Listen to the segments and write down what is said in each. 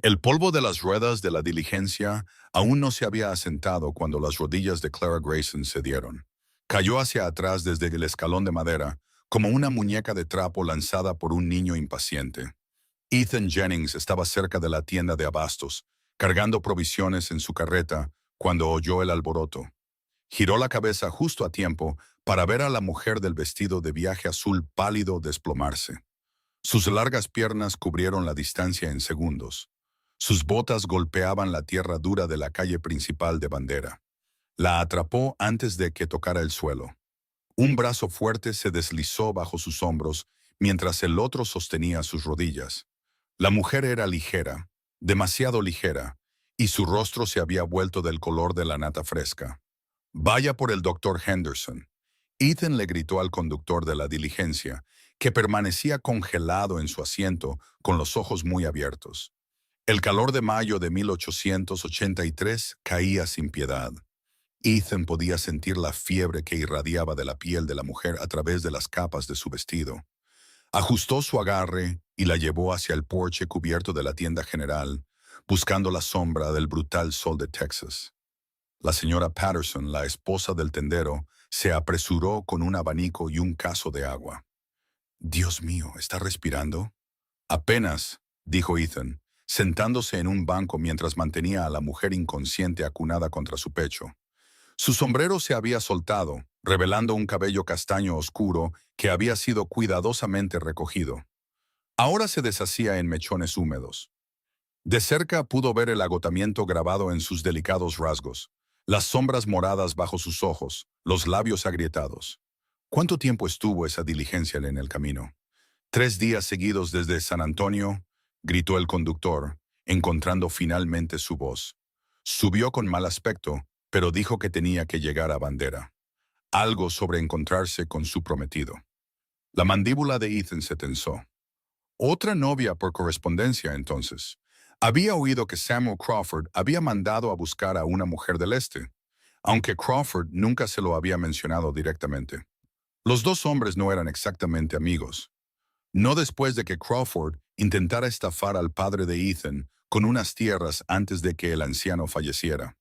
El polvo de las ruedas de la diligencia aún no se había asentado cuando las rodillas de Clara Grayson cedieron. Cayó hacia atrás desde el escalón de madera, como una muñeca de trapo lanzada por un niño impaciente. Ethan Jennings estaba cerca de la tienda de abastos, cargando provisiones en su carreta, cuando oyó el alboroto. Giró la cabeza justo a tiempo para ver a la mujer del vestido de viaje azul pálido desplomarse. Sus largas piernas cubrieron la distancia en segundos. Sus botas golpeaban la tierra dura de la calle principal de Bandera. La atrapó antes de que tocara el suelo. Un brazo fuerte se deslizó bajo sus hombros mientras el otro sostenía sus rodillas. La mujer era ligera, demasiado ligera, y su rostro se había vuelto del color de la nata fresca. «Vaya por el doctor Henderson». Ethan le gritó al conductor de la diligencia, que permanecía congelado en su asiento con los ojos muy abiertos. El calor de mayo de 1883 caía sin piedad. Ethan podía sentir la fiebre que irradiaba de la piel de la mujer a través de las capas de su vestido. Ajustó su agarre y la llevó hacia el porche cubierto de la tienda general, buscando la sombra del brutal sol de Texas. La señora Patterson, la esposa del tendero, se apresuró con un abanico y un cazo de agua. «Dios mío, ¿está respirando?» «Apenas», dijo Ethan, sentándose en un banco mientras mantenía a la mujer inconsciente acunada contra su pecho. Su sombrero se había soltado, revelando un cabello castaño oscuro que había sido cuidadosamente recogido. Ahora se deshacía en mechones húmedos. De cerca pudo ver el agotamiento grabado en sus delicados rasgos, las sombras moradas bajo sus ojos, los labios agrietados. ¿Cuánto tiempo estuvo esa diligencia en el camino? 3 días seguidos desde San Antonio, gritó el conductor, encontrando finalmente su voz. Subió con mal aspecto, pero dijo que tenía que llegar a Bandera. Algo sobre encontrarse con su prometido. La mandíbula de Ethan se tensó. Otra novia por correspondencia, entonces. Había oído que Samuel Crawford había mandado a buscar a una mujer del este, aunque Crawford nunca se lo había mencionado directamente. Los dos hombres no eran exactamente amigos. No después de que Crawford intentara estafar al padre de Ethan con unas tierras antes de que el anciano falleciera.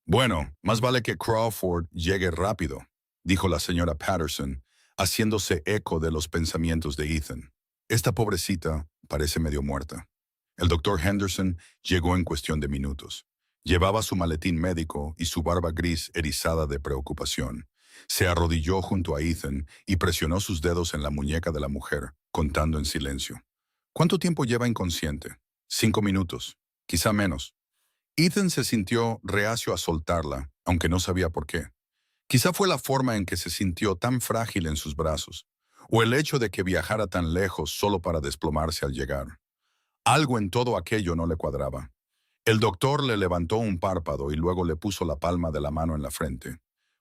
«Bueno, más vale que Crawford llegue rápido», dijo la señora Patterson, haciéndose eco de los pensamientos de Ethan. «Esta pobrecita parece medio muerta». El doctor Henderson llegó en cuestión de minutos. Llevaba su maletín médico y su barba gris erizada de preocupación. Se arrodilló junto a Ethan y presionó sus dedos en la muñeca de la mujer, contando en silencio. «¿Cuánto tiempo lleva inconsciente?» «5 minutos, quizá menos». Ethan se sintió reacio a soltarla, aunque no sabía por qué. Quizá fue la forma en que se sintió tan frágil en sus brazos, o el hecho de que viajara tan lejos solo para desplomarse al llegar. Algo en todo aquello no le cuadraba. El doctor le levantó un párpado y luego le puso la palma de la mano en la frente.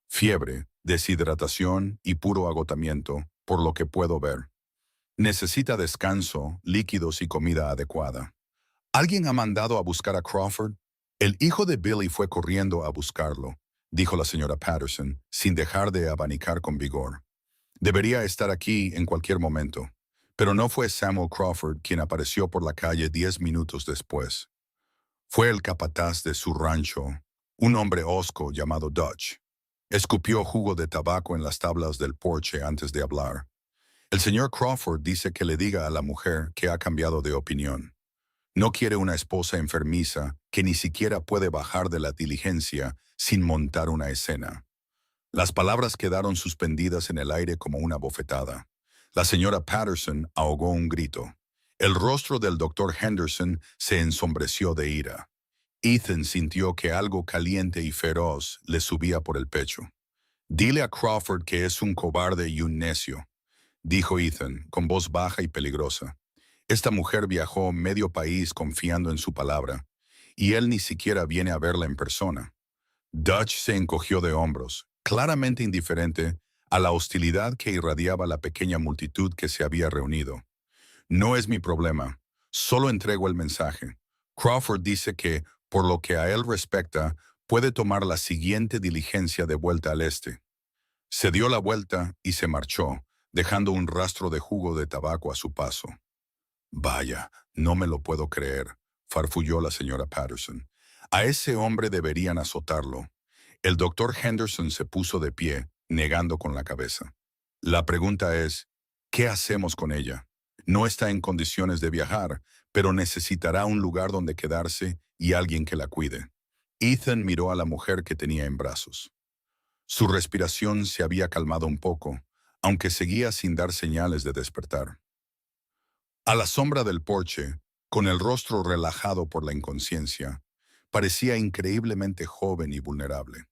«Fiebre, deshidratación y puro agotamiento, por lo que puedo ver. Necesita descanso, líquidos y comida adecuada». «¿Alguien ha mandado a buscar a Crawford?» «El hijo de Billy fue corriendo a buscarlo», dijo la señora Patterson, sin dejar de abanicar con vigor. «Debería estar aquí en cualquier momento». Pero no fue Samuel Crawford quien apareció por la calle 10 minutos después. Fue el capataz de su rancho, un hombre hosco llamado Dutch. Escupió jugo de tabaco en las tablas del porche antes de hablar. «El señor Crawford dice que le diga a la mujer que ha cambiado de opinión. No quiere una esposa enfermiza que ni siquiera puede bajar de la diligencia sin montar una escena». Las palabras quedaron suspendidas en el aire como una bofetada. La señora Patterson ahogó un grito. El rostro del doctor Henderson se ensombreció de ira. Ethan sintió que algo caliente y feroz le subía por el pecho. «Dile a Crawford que es un cobarde y un necio», dijo Ethan, con voz baja y peligrosa. «Esta mujer viajó medio país confiando en su palabra, y él ni siquiera viene a verla en persona». Dutch se encogió de hombros, claramente indiferente a la hostilidad que irradiaba la pequeña multitud que se había reunido. «No es mi problema. Solo entrego el mensaje. Crawford dice que, por lo que a él respecta, puede tomar la siguiente diligencia de vuelta al este». Se dio la vuelta y se marchó, dejando un rastro de jugo de tabaco a su paso. «Vaya, no me lo puedo creer», farfulló la señora Patterson. A ese hombre deberían azotarlo. El doctor Henderson se puso de pie, negando con la cabeza. La pregunta es, ¿qué hacemos con ella? No está en condiciones de viajar, pero necesitará un lugar donde quedarse y alguien que la cuide. Ethan miró a la mujer que tenía en brazos. Su respiración se había calmado un poco, aunque seguía sin dar señales de despertar. A la sombra del porche, con el rostro relajado por la inconsciencia, parecía increíblemente joven y vulnerable.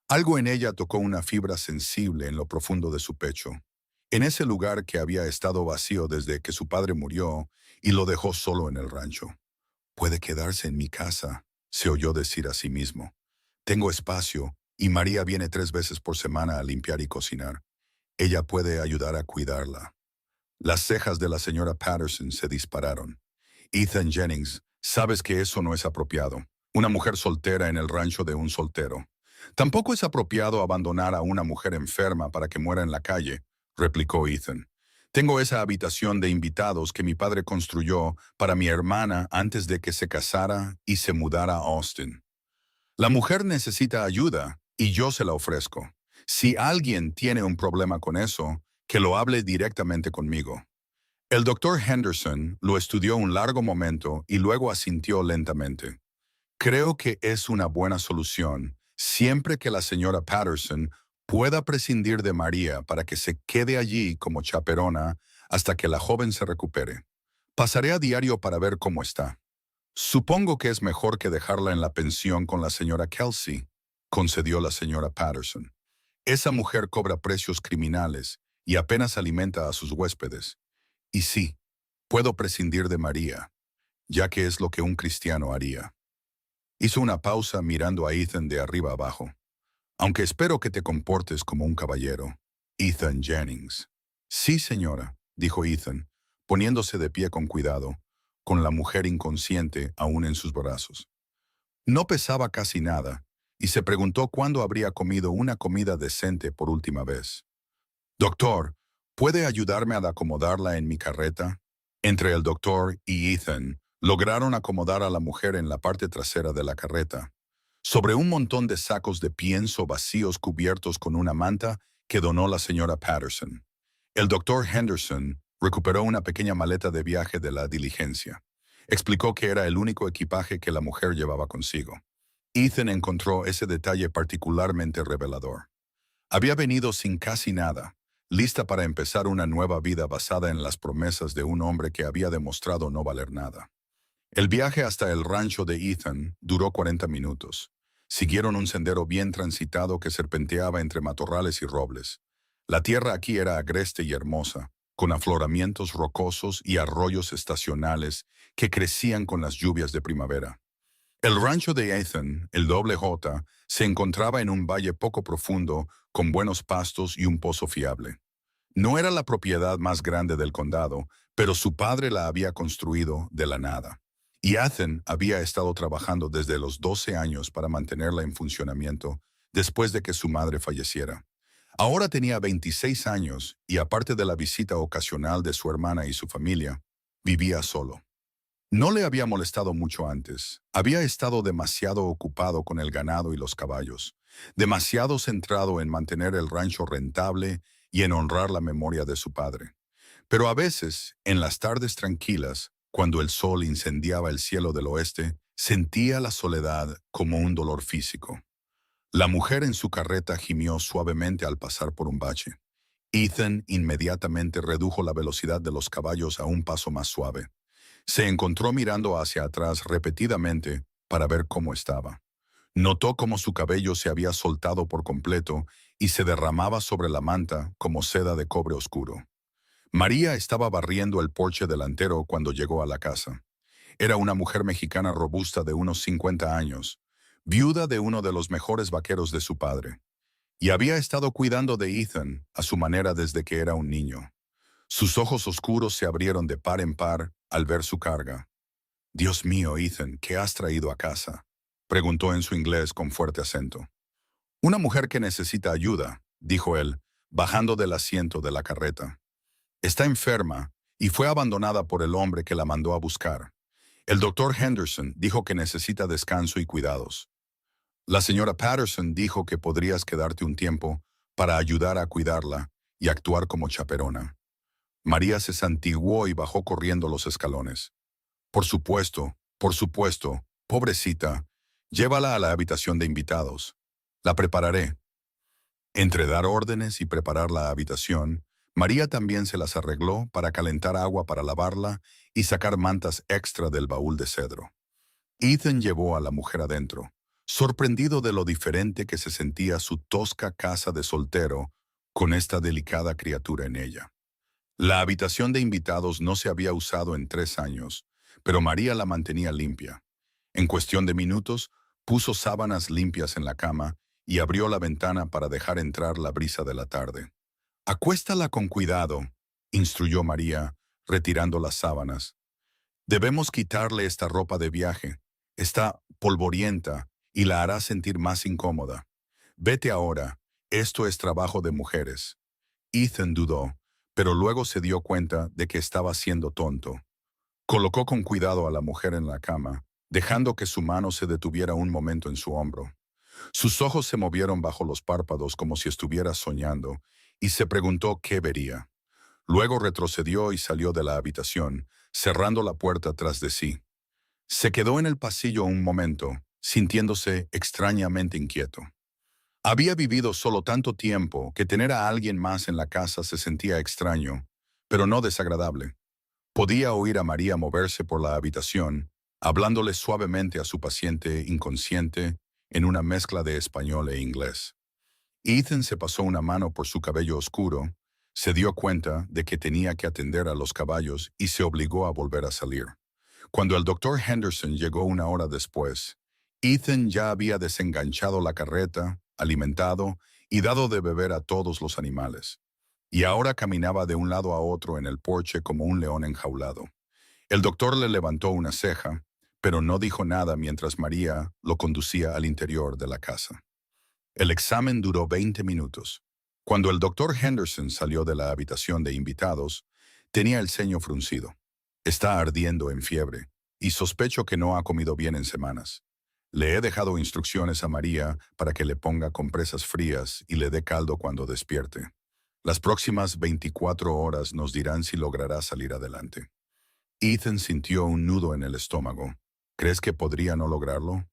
Algo en ella tocó una fibra sensible en lo profundo de su pecho, en ese lugar que había estado vacío desde que su padre murió y lo dejó solo en el rancho. «Puede quedarse en mi casa», se oyó decir a sí mismo. «Tengo espacio y María viene 3 veces por semana a limpiar y cocinar. Ella puede ayudar a cuidarla». Las cejas de la señora Patterson se dispararon. «Ethan Jennings, sabes que eso no es apropiado. Una mujer soltera en el rancho de un soltero. Tampoco es apropiado abandonar a una mujer enferma para que muera en la calle», replicó Ethan. «Tengo esa habitación de invitados que mi padre construyó para mi hermana antes de que se casara y se mudara a Austin. La mujer necesita ayuda y yo se la ofrezco. Si alguien tiene un problema con eso, que lo hable directamente conmigo». El doctor Henderson lo estudió un largo momento y luego asintió lentamente. «Creo que es una buena solución, siempre que la señora Patterson pueda prescindir de María para que se quede allí como chaperona hasta que la joven se recupere. Pasaré a diario para ver cómo está». «Supongo que es mejor que dejarla en la pensión con la señora Kelsey», concedió la señora Patterson. «Esa mujer cobra precios criminales y apenas alimenta a sus huéspedes. Y sí, puedo prescindir de María, ya que es lo que un cristiano haría». Hizo una pausa mirando a Ethan de arriba abajo. «Aunque espero que te comportes como un caballero, Ethan Jennings». «Sí, señora», dijo Ethan, poniéndose de pie con cuidado, con la mujer inconsciente aún en sus brazos. No pesaba casi nada, y se preguntó cuándo habría comido una comida decente por última vez. «Doctor, ¿puede ayudarme a acomodarla en mi carreta?» Entre el doctor y Ethan, lograron acomodar a la mujer en la parte trasera de la carreta, sobre un montón de sacos de pienso vacíos cubiertos con una manta que donó la señora Patterson. El doctor Henderson recuperó una pequeña maleta de viaje de la diligencia. Explicó que era el único equipaje que la mujer llevaba consigo. Ethan encontró ese detalle particularmente revelador. Había venido sin casi nada, lista para empezar una nueva vida basada en las promesas de un hombre que había demostrado no valer nada. El viaje hasta el rancho de Ethan duró 40 minutos. Siguieron un sendero bien transitado que serpenteaba entre matorrales y robles. La tierra aquí era agreste y hermosa, con afloramientos rocosos y arroyos estacionales que crecían con las lluvias de primavera. El rancho de Ethan, el Doble J, se encontraba en un valle poco profundo, con buenos pastos y un pozo fiable. No era la propiedad más grande del condado, pero su padre la había construido de la nada. Y Ethan había estado trabajando desde los 12 años para mantenerla en funcionamiento después de que su madre falleciera. Ahora tenía 26 años y aparte de la visita ocasional de su hermana y su familia, vivía solo. No le había molestado mucho antes. Había estado demasiado ocupado con el ganado y los caballos, demasiado centrado en mantener el rancho rentable y en honrar la memoria de su padre. Pero a veces, en las tardes tranquilas, cuando el sol incendiaba el cielo del oeste, sentía la soledad como un dolor físico. La mujer en su carreta gimió suavemente al pasar por un bache. Ethan inmediatamente redujo la velocidad de los caballos a un paso más suave. Se encontró mirando hacia atrás repetidamente para ver cómo estaba. Notó cómo su cabello se había soltado por completo y se derramaba sobre la manta como seda de cobre oscuro. María estaba barriendo el porche delantero cuando llegó a la casa. Era una mujer mexicana robusta de unos 50 años, viuda de uno de los mejores vaqueros de su padre, y había estado cuidando de Ethan a su manera desde que era un niño. Sus ojos oscuros se abrieron de par en par al ver su carga. «Dios mío, Ethan, ¿qué has traído a casa?», preguntó en su inglés con fuerte acento. «Una mujer que necesita ayuda», dijo él, bajando del asiento de la carreta. «Está enferma y fue abandonada por el hombre que la mandó a buscar. El doctor Henderson dijo que necesita descanso y cuidados. La señora Patterson dijo que podrías quedarte un tiempo para ayudar a cuidarla y actuar como chaperona. María se santiguó y bajó corriendo los escalones. Por supuesto, pobrecita, llévala a la habitación de invitados. La prepararé. Entre dar órdenes y preparar la habitación, María también se las arregló para calentar agua para lavarla y sacar mantas extra del baúl de cedro. Ethan llevó a la mujer adentro, sorprendido de lo diferente que se sentía su tosca casa de soltero con esta delicada criatura en ella. La habitación de invitados no se había usado en 3 años, pero María la mantenía limpia. En cuestión de minutos, puso sábanas limpias en la cama y abrió la ventana para dejar entrar la brisa de la tarde. «Acuéstala con cuidado», instruyó María, retirando las sábanas. «Debemos quitarle esta ropa de viaje. Está polvorienta y la hará sentir más incómoda. Vete ahora, esto es trabajo de mujeres». Ethan dudó, pero luego se dio cuenta de que estaba siendo tonto. Colocó con cuidado a la mujer en la cama, dejando que su mano se detuviera un momento en su hombro. Sus ojos se movieron bajo los párpados como si estuviera soñando, y se preguntó qué vería. Luego retrocedió y salió de la habitación, cerrando la puerta tras de sí. Se quedó en el pasillo un momento, sintiéndose extrañamente inquieto. Había vivido solo tanto tiempo que tener a alguien más en la casa se sentía extraño, pero no desagradable. Podía oír a María moverse por la habitación, hablándole suavemente a su paciente inconsciente en una mezcla de español e inglés. Ethan se pasó una mano por su cabello oscuro, se dio cuenta de que tenía que atender a los caballos y se obligó a volver a salir. Cuando el doctor Henderson llegó una hora después, Ethan ya había desenganchado la carreta, alimentado y dado de beber a todos los animales. Y ahora caminaba de un lado a otro en el porche como un león enjaulado. El doctor le levantó una ceja, pero no dijo nada mientras María lo conducía al interior de la casa. El examen duró 20 minutos. Cuando el doctor Henderson salió de la habitación de invitados, tenía el ceño fruncido. Está ardiendo en fiebre, y sospecho que no ha comido bien en semanas. Le he dejado instrucciones a María para que le ponga compresas frías y le dé caldo cuando despierte. Las próximas 24 horas nos dirán si logrará salir adelante. Ethan sintió un nudo en el estómago. ¿Crees que podría no lograrlo?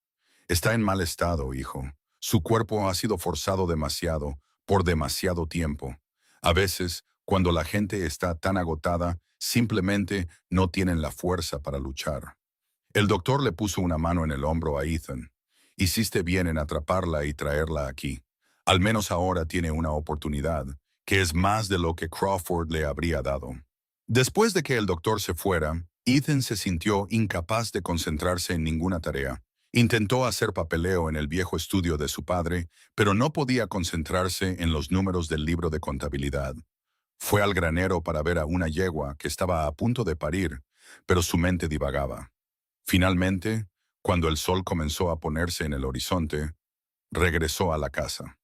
Está en mal estado, hijo. Su cuerpo ha sido forzado demasiado, por demasiado tiempo. A veces, cuando la gente está tan agotada, simplemente no tienen la fuerza para luchar. El doctor le puso una mano en el hombro a Ethan. Hiciste bien en atraparla y traerla aquí. Al menos ahora tiene una oportunidad, que es más de lo que Crawford le habría dado. Después de que el doctor se fuera, Ethan se sintió incapaz de concentrarse en ninguna tarea. Intentó hacer papeleo en el viejo estudio de su padre, pero no podía concentrarse en los números del libro de contabilidad. Fue al granero para ver a una yegua que estaba a punto de parir, pero su mente divagaba. Finalmente, cuando el sol comenzó a ponerse en el horizonte, regresó a la casa.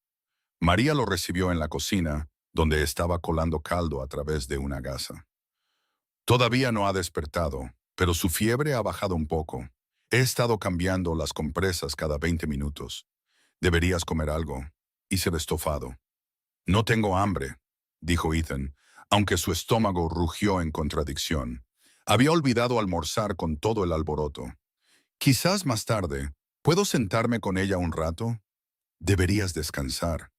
María lo recibió en la cocina, donde estaba colando caldo a través de una gasa. Todavía no ha despertado, pero su fiebre ha bajado un poco. He estado cambiando las compresas cada 20 minutos. Deberías comer algo. Hice de estofado. No tengo hambre, dijo Ethan, aunque su estómago rugió en contradicción. Había olvidado almorzar con todo el alboroto. Quizás más tarde. ¿Puedo sentarme con ella un rato? Deberías descansar.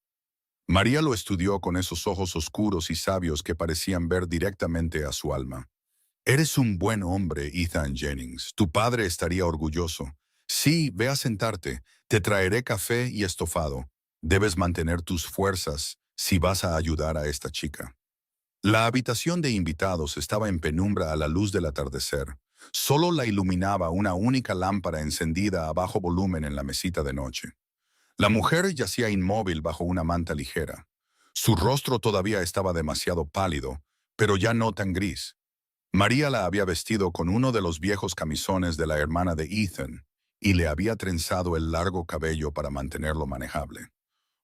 María lo estudió con esos ojos oscuros y sabios que parecían ver directamente a su alma. Eres un buen hombre, Ethan Jennings. Tu padre estaría orgulloso. Sí, ve a sentarte. Te traeré café y estofado. Debes mantener tus fuerzas si vas a ayudar a esta chica. La habitación de invitados estaba en penumbra a la luz del atardecer. Solo la iluminaba una única lámpara encendida a bajo volumen en la mesita de noche. La mujer yacía inmóvil bajo una manta ligera. Su rostro todavía estaba demasiado pálido, pero ya no tan gris. María la había vestido con uno de los viejos camisones de la hermana de Ethan y le había trenzado el largo cabello para mantenerlo manejable.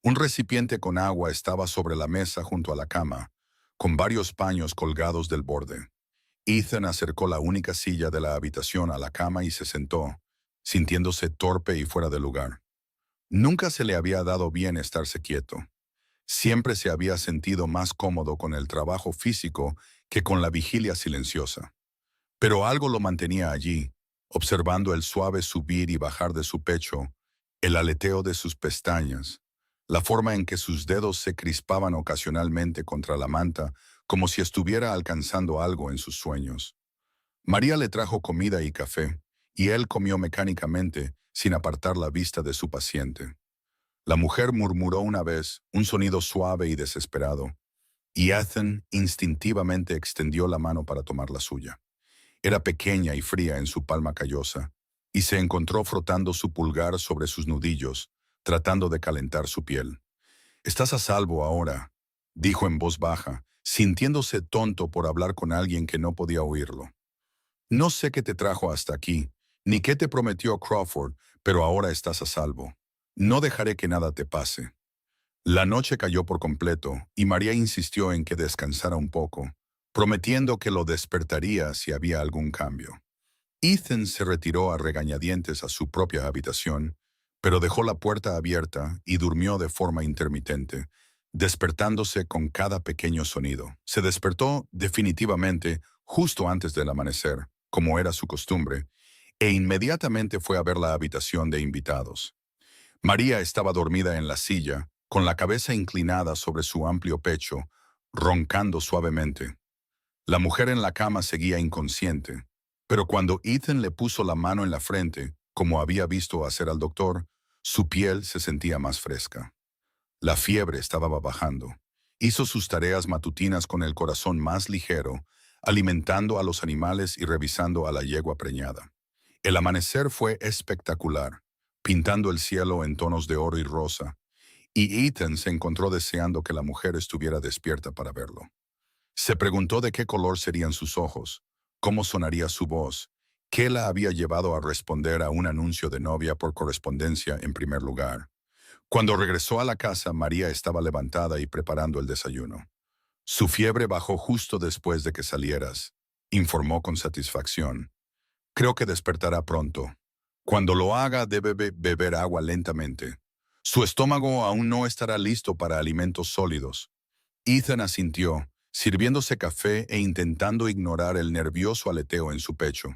Un recipiente con agua estaba sobre la mesa junto a la cama, con varios paños colgados del borde. Ethan acercó la única silla de la habitación a la cama y se sentó, sintiéndose torpe y fuera de lugar. Nunca se le había dado bien estarse quieto. Siempre se había sentido más cómodo con el trabajo físico que con la vigilia silenciosa. Pero algo lo mantenía allí, observando el suave subir y bajar de su pecho, el aleteo de sus pestañas, la forma en que sus dedos se crispaban ocasionalmente contra la manta, como si estuviera alcanzando algo en sus sueños. María le trajo comida y café, y él comió mecánicamente, sin apartar la vista de su paciente. La mujer murmuró una vez, un sonido suave y desesperado, y Ethan instintivamente extendió la mano para tomar la suya. Era pequeña y fría en su palma callosa, y se encontró frotando su pulgar sobre sus nudillos, tratando de calentar su piel. «Estás a salvo ahora», dijo en voz baja, sintiéndose tonto por hablar con alguien que no podía oírlo. «No sé qué te trajo hasta aquí, ni qué te prometió Crawford, pero ahora estás a salvo. No dejaré que nada te pase». La noche cayó por completo, y María insistió en que descansara un poco, prometiendo que lo despertaría si había algún cambio. Ethan se retiró a regañadientes a su propia habitación, pero dejó la puerta abierta y durmió de forma intermitente, despertándose con cada pequeño sonido. Se despertó definitivamente justo antes del amanecer, como era su costumbre, e inmediatamente fue a ver la habitación de invitados. María estaba dormida en la silla, con la cabeza inclinada sobre su amplio pecho, roncando suavemente. La mujer en la cama seguía inconsciente, pero cuando Ethan le puso la mano en la frente, como había visto hacer al doctor, su piel se sentía más fresca. La fiebre estaba bajando. Hizo sus tareas matutinas con el corazón más ligero, alimentando a los animales y revisando a la yegua preñada. El amanecer fue espectacular, pintando el cielo en tonos de oro y rosa, y Ethan se encontró deseando que la mujer estuviera despierta para verlo. Se preguntó de qué color serían sus ojos, cómo sonaría su voz, qué la había llevado a responder a un anuncio de novia por correspondencia en primer lugar. Cuando regresó a la casa, María estaba levantada y preparando el desayuno. Su fiebre bajó justo después de que salieras, informó con satisfacción. Creo que despertará pronto. Cuando lo haga, debe beber agua lentamente. Su estómago aún no estará listo para alimentos sólidos. Ethan asintió, sirviéndose café e intentando ignorar el nervioso aleteo en su pecho.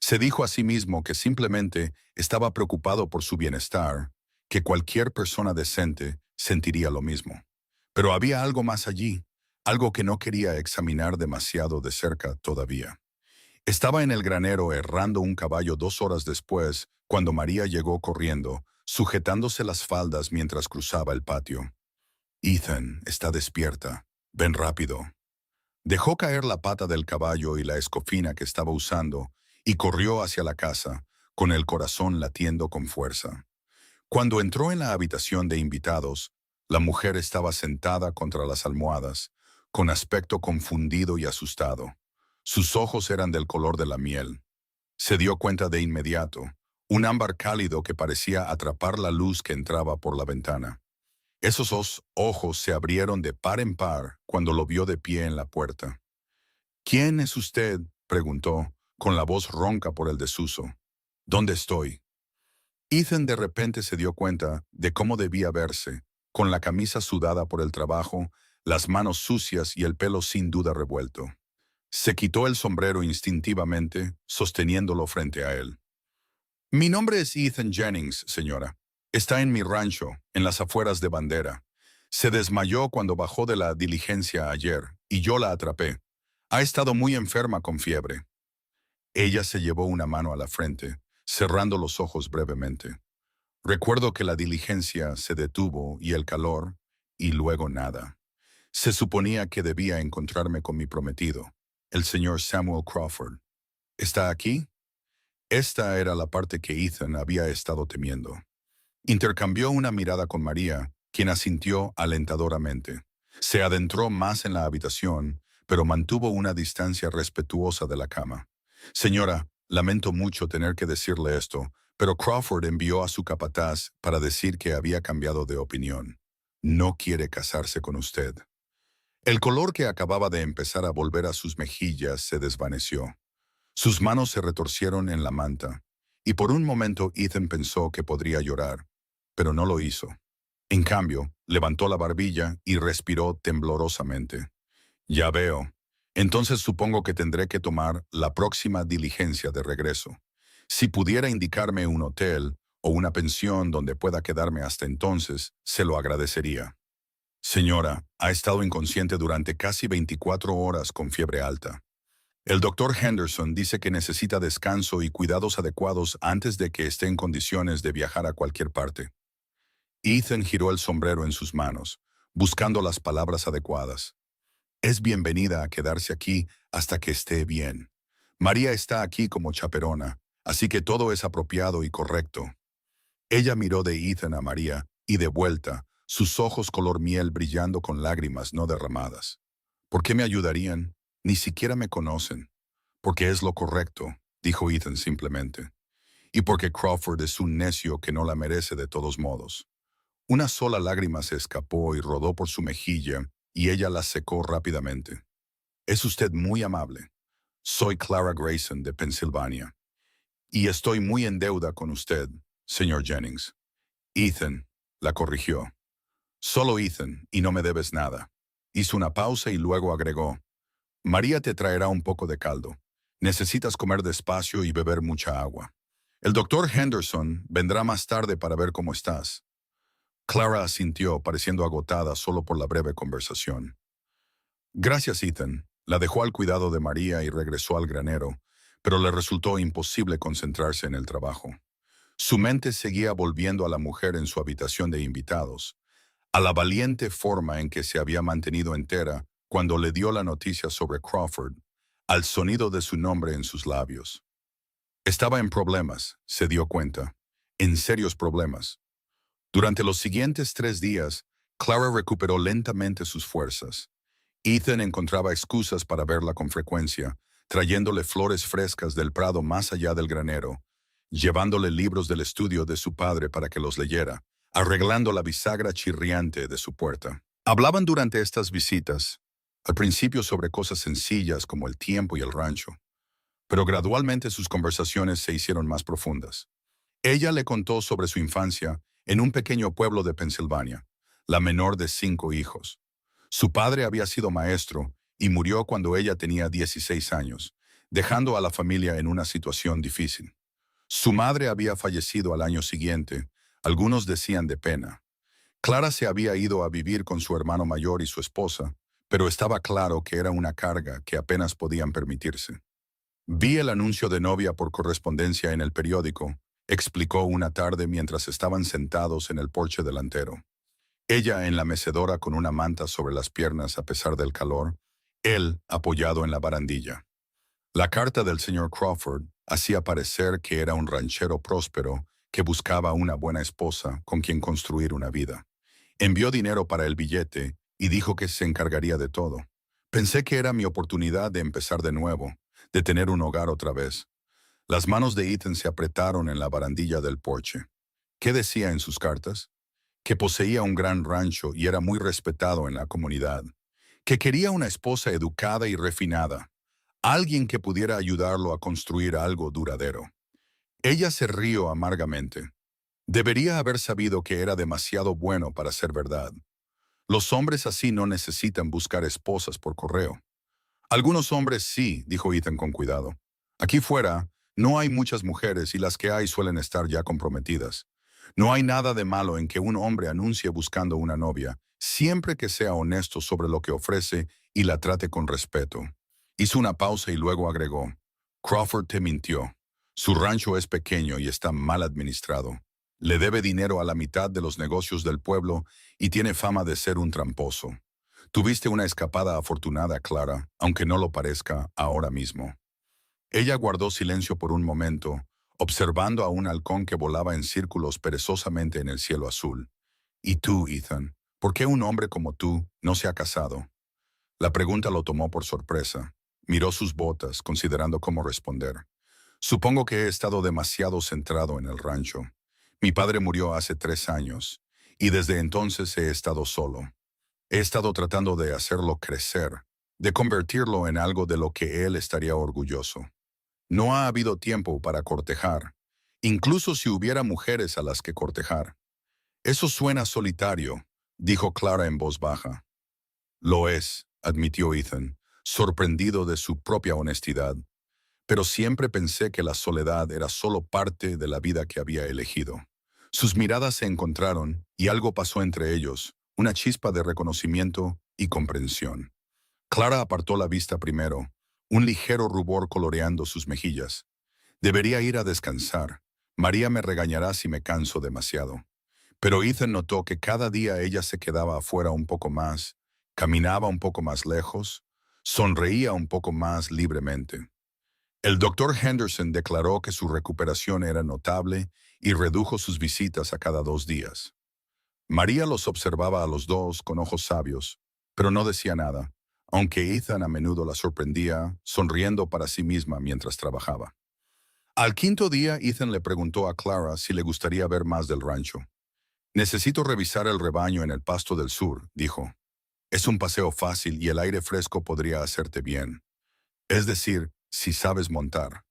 Se dijo a sí mismo que simplemente estaba preocupado por su bienestar, que cualquier persona decente sentiría lo mismo. Pero había algo más allí, algo que no quería examinar demasiado de cerca todavía. Estaba en el granero herrando un caballo 2 horas después, cuando María llegó corriendo, sujetándose las faldas mientras cruzaba el patio. «Ethan, está despierta. Ven rápido». Dejó caer la pata del caballo y la escofina que estaba usando y corrió hacia la casa, con el corazón latiendo con fuerza. Cuando entró en la habitación de invitados, la mujer estaba sentada contra las almohadas, con aspecto confundido y asustado. Sus ojos eran del color de la miel. Se dio cuenta de inmediato, un ámbar cálido que parecía atrapar la luz que entraba por la ventana. Esos ojos se abrieron de par en par cuando lo vio de pie en la puerta. «¿Quién es usted?», preguntó, con la voz ronca por el desuso. «¿Dónde estoy?». Ethan de repente se dio cuenta de cómo debía verse, con la camisa sudada por el trabajo, las manos sucias y el pelo sin duda revuelto. Se quitó el sombrero instintivamente, sosteniéndolo frente a él. «Mi nombre es Ethan Jennings, señora. Está en mi rancho, en las afueras de Bandera. Se desmayó cuando bajó de la diligencia ayer, y yo la atrapé. Ha estado muy enferma con fiebre». Ella se llevó una mano a la frente, cerrando los ojos brevemente. «Recuerdo que la diligencia se detuvo y el calor, y luego nada. Se suponía que debía encontrarme con mi prometido, el señor Samuel Crawford. ¿Está aquí?». Esta era la parte que Ethan había estado temiendo. Intercambió una mirada con María, quien asintió alentadoramente. Se adentró más en la habitación, pero mantuvo una distancia respetuosa de la cama. «Señora, lamento mucho tener que decirle esto, pero Crawford envió a su capataz para decir que había cambiado de opinión. No quiere casarse con usted». El color que acababa de empezar a volver a sus mejillas se desvaneció. Sus manos se retorcieron en la manta, y por un momento Ethan pensó que podría llorar, pero no lo hizo. En cambio, levantó la barbilla y respiró temblorosamente. Ya veo. Entonces supongo que tendré que tomar la próxima diligencia de regreso. Si pudiera indicarme un hotel o una pensión donde pueda quedarme hasta entonces, se lo agradecería. Señora, ha estado inconsciente durante casi 24 horas con fiebre alta. El doctor Henderson dice que necesita descanso y cuidados adecuados antes de que esté en condiciones de viajar a cualquier parte. Ethan giró el sombrero en sus manos, buscando las palabras adecuadas. Es bienvenida a quedarse aquí hasta que esté bien. María está aquí como chaperona, así que todo es apropiado y correcto. Ella miró de Ethan a María y de vuelta, sus ojos color miel brillando con lágrimas no derramadas. ¿Por qué me ayudarían? Ni siquiera me conocen. Porque es lo correcto, dijo Ethan simplemente. Y porque Crawford es un necio que no la merece de todos modos. Una sola lágrima se escapó y rodó por su mejilla, y ella la secó rápidamente. Es usted muy amable. Soy Clara Grayson de Pensilvania. Y estoy muy en deuda con usted, señor Jennings. Ethan, la corrigió. Solo Ethan, y no me debes nada. Hizo una pausa y luego agregó. María te traerá un poco de caldo. Necesitas comer despacio y beber mucha agua. El doctor Henderson vendrá más tarde para ver cómo estás. Clara asintió, pareciendo agotada solo por la breve conversación. Gracias, Ethan. La dejó al cuidado de María y regresó al granero, pero le resultó imposible concentrarse en el trabajo. Su mente seguía volviendo a la mujer en su habitación de invitados, a la valiente forma en que se había mantenido entera cuando le dio la noticia sobre Crawford, al sonido de su nombre en sus labios. Estaba en problemas, se dio cuenta, en serios problemas. Durante los siguientes 3 días, Clara recuperó lentamente sus fuerzas. Ethan encontraba excusas para verla con frecuencia, trayéndole flores frescas del prado más allá del granero, llevándole libros del estudio de su padre para que los leyera, arreglando la bisagra chirriante de su puerta. Hablaban durante estas visitas, al principio sobre cosas sencillas como el tiempo y el rancho, pero gradualmente sus conversaciones se hicieron más profundas. Ella le contó sobre su infancia en un pequeño pueblo de Pensilvania, la menor de 5 hijos. Su padre había sido maestro y murió cuando ella tenía 16 años, dejando a la familia en una situación difícil. Su madre había fallecido al año siguiente, algunos decían de pena. Clara se había ido a vivir con su hermano mayor y su esposa, pero estaba claro que era una carga que apenas podían permitirse. Vi el anuncio de novia por correspondencia en el periódico, explicó una tarde mientras estaban sentados en el porche delantero. Ella en la mecedora con una manta sobre las piernas a pesar del calor, él apoyado en la barandilla. La carta del señor Crawford hacía parecer que era un ranchero próspero que buscaba una buena esposa con quien construir una vida. Envió dinero para el billete y dijo que se encargaría de todo. Pensé que era mi oportunidad de empezar de nuevo, de tener un hogar otra vez. Las manos de Ethan se apretaron en la barandilla del porche. ¿Qué decía en sus cartas? Que poseía un gran rancho y era muy respetado en la comunidad. Que quería una esposa educada y refinada. Alguien que pudiera ayudarlo a construir algo duradero. Ella se rió amargamente. Debería haber sabido que era demasiado bueno para ser verdad. Los hombres así no necesitan buscar esposas por correo. Algunos hombres sí, dijo Ethan con cuidado. Aquí fuera, no hay muchas mujeres y las que hay suelen estar ya comprometidas. No hay nada de malo en que un hombre anuncie buscando una novia, siempre que sea honesto sobre lo que ofrece y la trate con respeto. Hizo una pausa y luego agregó, Crawford te mintió. Su rancho es pequeño y está mal administrado. Le debe dinero a la mitad de los negocios del pueblo y tiene fama de ser un tramposo. Tuviste una escapada afortunada, Clara, aunque no lo parezca ahora mismo. Ella guardó silencio por un momento, observando a un halcón que volaba en círculos perezosamente en el cielo azul. ¿Y tú, Ethan? ¿Por qué un hombre como tú no se ha casado? La pregunta lo tomó por sorpresa. Miró sus botas, considerando cómo responder. Supongo que he estado demasiado centrado en el rancho. Mi padre murió hace 3 años, y desde entonces he estado solo. He estado tratando de hacerlo crecer, de convertirlo en algo de lo que él estaría orgulloso. No ha habido tiempo para cortejar, incluso si hubiera mujeres a las que cortejar. Eso suena solitario, dijo Clara en voz baja. Lo es, admitió Ethan, sorprendido de su propia honestidad. Pero siempre pensé que la soledad era solo parte de la vida que había elegido. Sus miradas se encontraron y algo pasó entre ellos, una chispa de reconocimiento y comprensión. Clara apartó la vista primero, un ligero rubor coloreando sus mejillas. Debería ir a descansar. María me regañará si me canso demasiado. Pero Ethan notó que cada día ella se quedaba afuera un poco más, caminaba un poco más lejos, sonreía un poco más libremente. El doctor Henderson declaró que su recuperación era notable y redujo sus visitas a cada 2 días. María los observaba a los dos con ojos sabios, pero no decía nada, aunque Ethan a menudo la sorprendía, sonriendo para sí misma mientras trabajaba. Al quinto día, Ethan le preguntó a Clara si le gustaría ver más del rancho. Necesito revisar el rebaño en el pasto del sur, dijo. Es un paseo fácil y el aire fresco podría hacerte bien. Es decir, si sabes montar.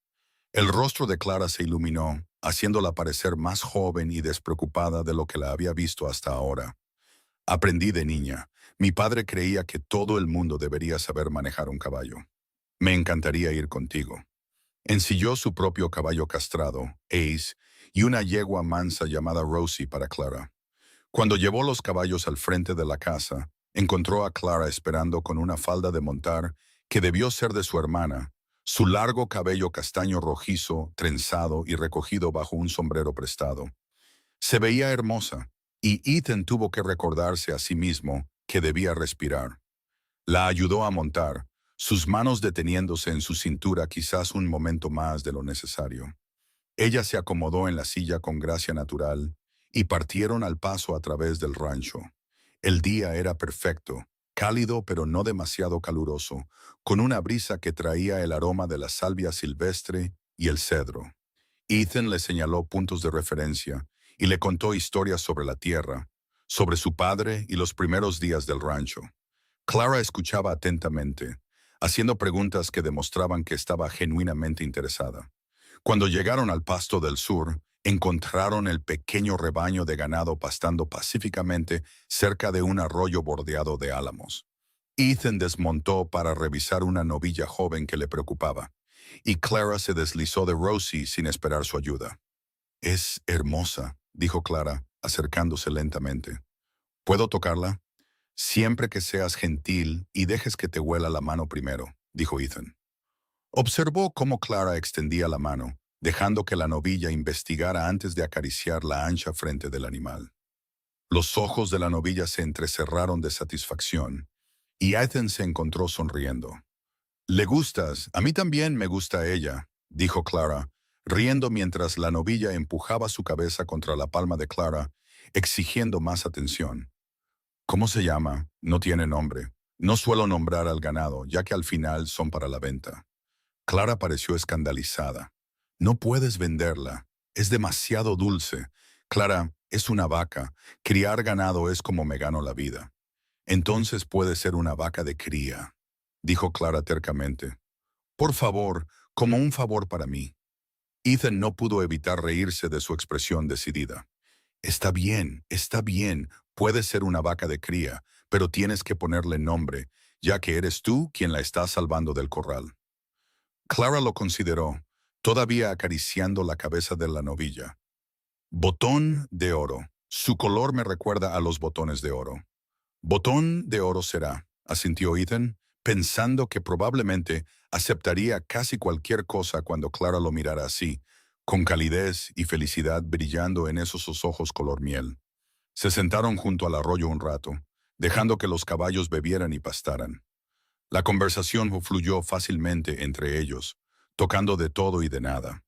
El rostro de Clara se iluminó, haciéndola parecer más joven y despreocupada de lo que la había visto hasta ahora. Aprendí de niña. Mi padre creía que todo el mundo debería saber manejar un caballo. Me encantaría ir contigo. Ensilló su propio caballo castrado, Ace, y una yegua mansa llamada Rosie para Clara. Cuando llevó los caballos al frente de la casa, encontró a Clara esperando con una falda de montar que debió ser de su hermana, su largo cabello castaño rojizo, trenzado y recogido bajo un sombrero prestado. Se veía hermosa, y Ethan tuvo que recordarse a sí mismo que debía respirar. La ayudó a montar, sus manos deteniéndose en su cintura quizás un momento más de lo necesario. Ella se acomodó en la silla con gracia natural y partieron al paso a través del rancho. El día era perfecto, cálido pero no demasiado caluroso, con una brisa que traía el aroma de la salvia silvestre y el cedro. Ethan le señaló puntos de referencia y le contó historias sobre la tierra, sobre su padre y los primeros días del rancho. Clara escuchaba atentamente, haciendo preguntas que demostraban que estaba genuinamente interesada. Cuando llegaron al pasto del sur, encontraron el pequeño rebaño de ganado pastando pacíficamente cerca de un arroyo bordeado de álamos. Ethan desmontó para revisar una novilla joven que le preocupaba, y Clara se deslizó de Rosie sin esperar su ayuda. «Es hermosa», dijo Clara, acercándose lentamente. «¿Puedo tocarla?» «Siempre que seas gentil y dejes que te huela la mano primero», dijo Ethan. Observó cómo Clara extendía la mano, dejando que la novilla investigara antes de acariciar la ancha frente del animal. Los ojos de la novilla se entrecerraron de satisfacción, y Ethan se encontró sonriendo. «Le gustas, a mí también me gusta ella», dijo Clara, riendo mientras la novilla empujaba su cabeza contra la palma de Clara, exigiendo más atención. «¿Cómo se llama? No tiene nombre. No suelo nombrar al ganado, ya que al final son para la venta». Clara pareció escandalizada. «No puedes venderla. Es demasiado dulce. Clara, es una vaca. Criar ganado es como me gano la vida». «Entonces puede ser una vaca de cría», dijo Clara tercamente. «Por favor, como un favor para mí». Ethan no pudo evitar reírse de su expresión decidida. Está bien, puede ser una vaca de cría, pero tienes que ponerle nombre, ya que eres tú quien la está salvando del corral». Clara lo consideró, todavía acariciando la cabeza de la novilla. «Botón de oro. Su color me recuerda a los botones de oro». «Botón de oro será», asintió Ethan, pensando que probablemente aceptaría casi cualquier cosa cuando Clara lo mirara así, con calidez y felicidad brillando en esos ojos color miel. Se sentaron junto al arroyo un rato, dejando que los caballos bebieran y pastaran. La conversación fluyó fácilmente entre ellos, tocando de todo y de nada.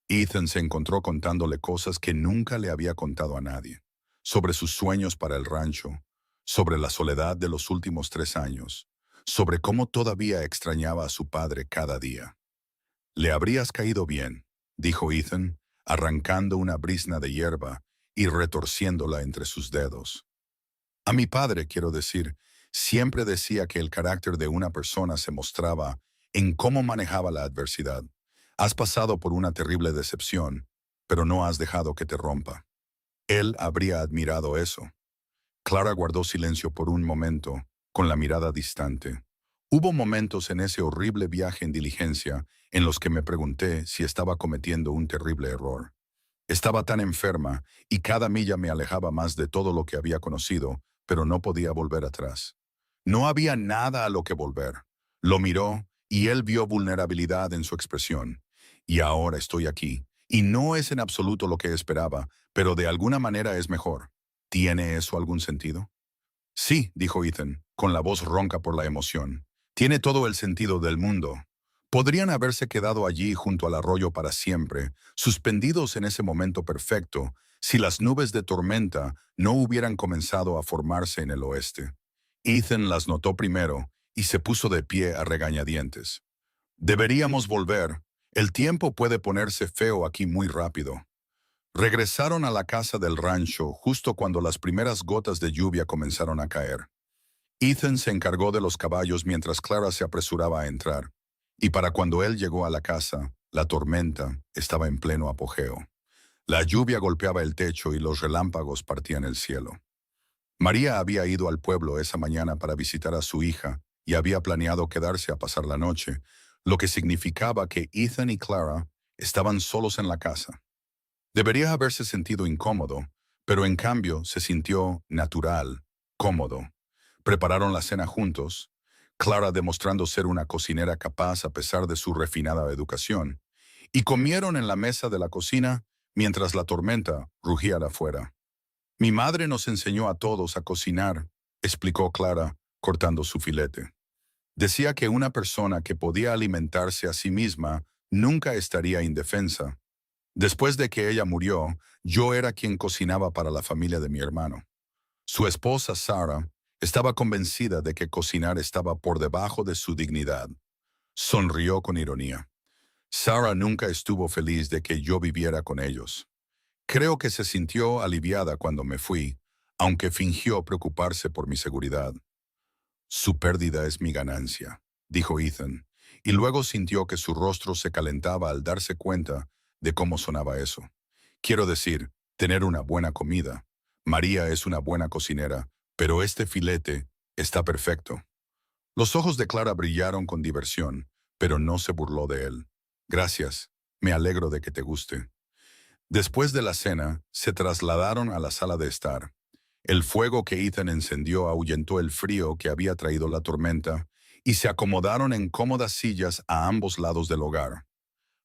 Ethan se encontró contándole cosas que nunca le había contado a nadie, sobre sus sueños para el rancho, sobre la soledad de los últimos 3 años, sobre cómo todavía extrañaba a su padre cada día. «Le habrías caído bien», dijo Ethan, arrancando una brizna de hierba y retorciéndola entre sus dedos. A mi padre, quiero decir, siempre decía que el carácter de una persona se mostraba en cómo manejaba la adversidad. Has pasado por una terrible decepción, pero no has dejado que te rompa. Él habría admirado eso. Clara guardó silencio por un momento, con la mirada distante. Hubo momentos en ese horrible viaje en diligencia en los que me pregunté si estaba cometiendo un terrible error. Estaba tan enferma y cada milla me alejaba más de todo lo que había conocido, pero no podía volver atrás. No había nada a lo que volver. Lo miró y él vio vulnerabilidad en su expresión. Y ahora estoy aquí. Y no es en absoluto lo que esperaba, pero de alguna manera es mejor. ¿Tiene eso algún sentido? Sí, dijo Ethan, con la voz ronca por la emoción. Tiene todo el sentido del mundo. Podrían haberse quedado allí junto al arroyo para siempre, suspendidos en ese momento perfecto, si las nubes de tormenta no hubieran comenzado a formarse en el oeste. Ethan las notó primero y se puso de pie a regañadientes. Deberíamos volver. El tiempo puede ponerse feo aquí muy rápido. Regresaron a la casa del rancho justo cuando las primeras gotas de lluvia comenzaron a caer. Ethan se encargó de los caballos mientras Clara se apresuraba a entrar, y para cuando él llegó a la casa, la tormenta estaba en pleno apogeo. La lluvia golpeaba el techo y los relámpagos partían el cielo. María había ido al pueblo esa mañana para visitar a su hija y había planeado quedarse a pasar la noche, lo que significaba que Ethan y Clara estaban solos en la casa. Debería haberse sentido incómodo, pero en cambio se sintió natural, cómodo. Prepararon la cena juntos, Clara demostrando ser una cocinera capaz a pesar de su refinada educación, y comieron en la mesa de la cocina mientras la tormenta rugía de afuera. Mi madre nos enseñó a todos a cocinar, explicó Clara, cortando su filete. Decía que una persona que podía alimentarse a sí misma nunca estaría indefensa. Después de que ella murió, yo era quien cocinaba para la familia de mi hermano. Su esposa, Sarah, estaba convencida de que cocinar estaba por debajo de su dignidad. Sonrió con ironía. Sarah nunca estuvo feliz de que yo viviera con ellos. Creo que se sintió aliviada cuando me fui, aunque fingió preocuparse por mi seguridad. Su pérdida es mi ganancia, dijo Ethan, y luego sintió que su rostro se calentaba al darse cuenta de cómo sonaba eso. Quiero decir, tener una buena comida. María es una buena cocinera, pero este filete está perfecto. Los ojos de Clara brillaron con diversión, pero no se burló de él. Gracias, me alegro de que te guste. Después de la cena, se trasladaron a la sala de estar. El fuego que Ethan encendió ahuyentó el frío que había traído la tormenta, y se acomodaron en cómodas sillas a ambos lados del hogar.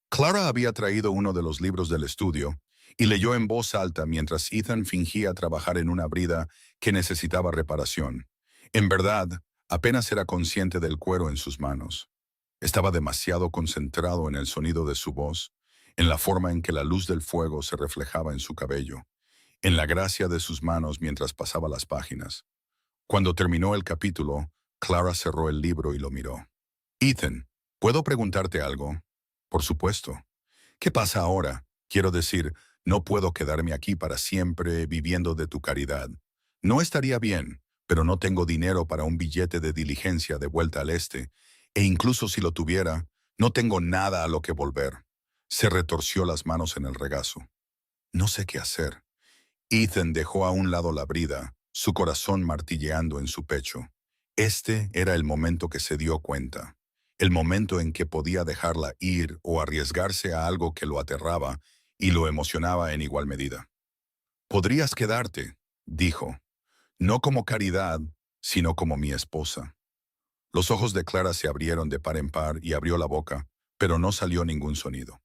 Clara había traído uno de los libros del estudio y leyó en voz alta mientras Ethan fingía trabajar en una brida que necesitaba reparación. En verdad, apenas era consciente del cuero en sus manos. Estaba demasiado concentrado en el sonido de su voz, en la forma en que la luz del fuego se reflejaba en su cabello, en la gracia de sus manos mientras pasaba las páginas. Cuando terminó el capítulo, Clara cerró el libro y lo miró. Ethan, ¿puedo preguntarte algo? Por supuesto. ¿Qué pasa ahora? Quiero decir, no puedo quedarme aquí para siempre viviendo de tu caridad. No estaría bien, pero no tengo dinero para un billete de diligencia de vuelta al este, e incluso si lo tuviera, no tengo nada a lo que volver. Se retorció las manos en el regazo. No sé qué hacer. Ethan dejó a un lado la brida, su corazón martilleando en su pecho. Este era el momento que se dio cuenta. El momento en que podía dejarla ir o arriesgarse a algo que lo aterraba y lo emocionaba en igual medida. Podrías quedarte, dijo, no como caridad, sino como mi esposa. Los ojos de Clara se abrieron de par en par y abrió la boca, pero no salió ningún sonido.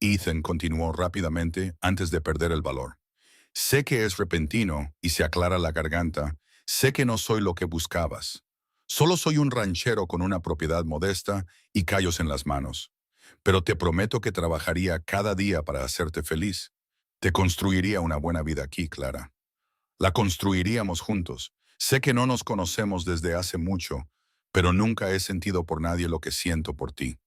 Ethan continuó rápidamente antes de perder el valor. Sé que es repentino y se aclara la garganta. Sé que no soy lo que buscabas. Solo soy un ranchero con una propiedad modesta y callos en las manos. Pero te prometo que trabajaría cada día para hacerte feliz. Te construiría una buena vida aquí, Clara. La construiríamos juntos. Sé que no nos conocemos desde hace mucho, pero nunca he sentido por nadie lo que siento por ti.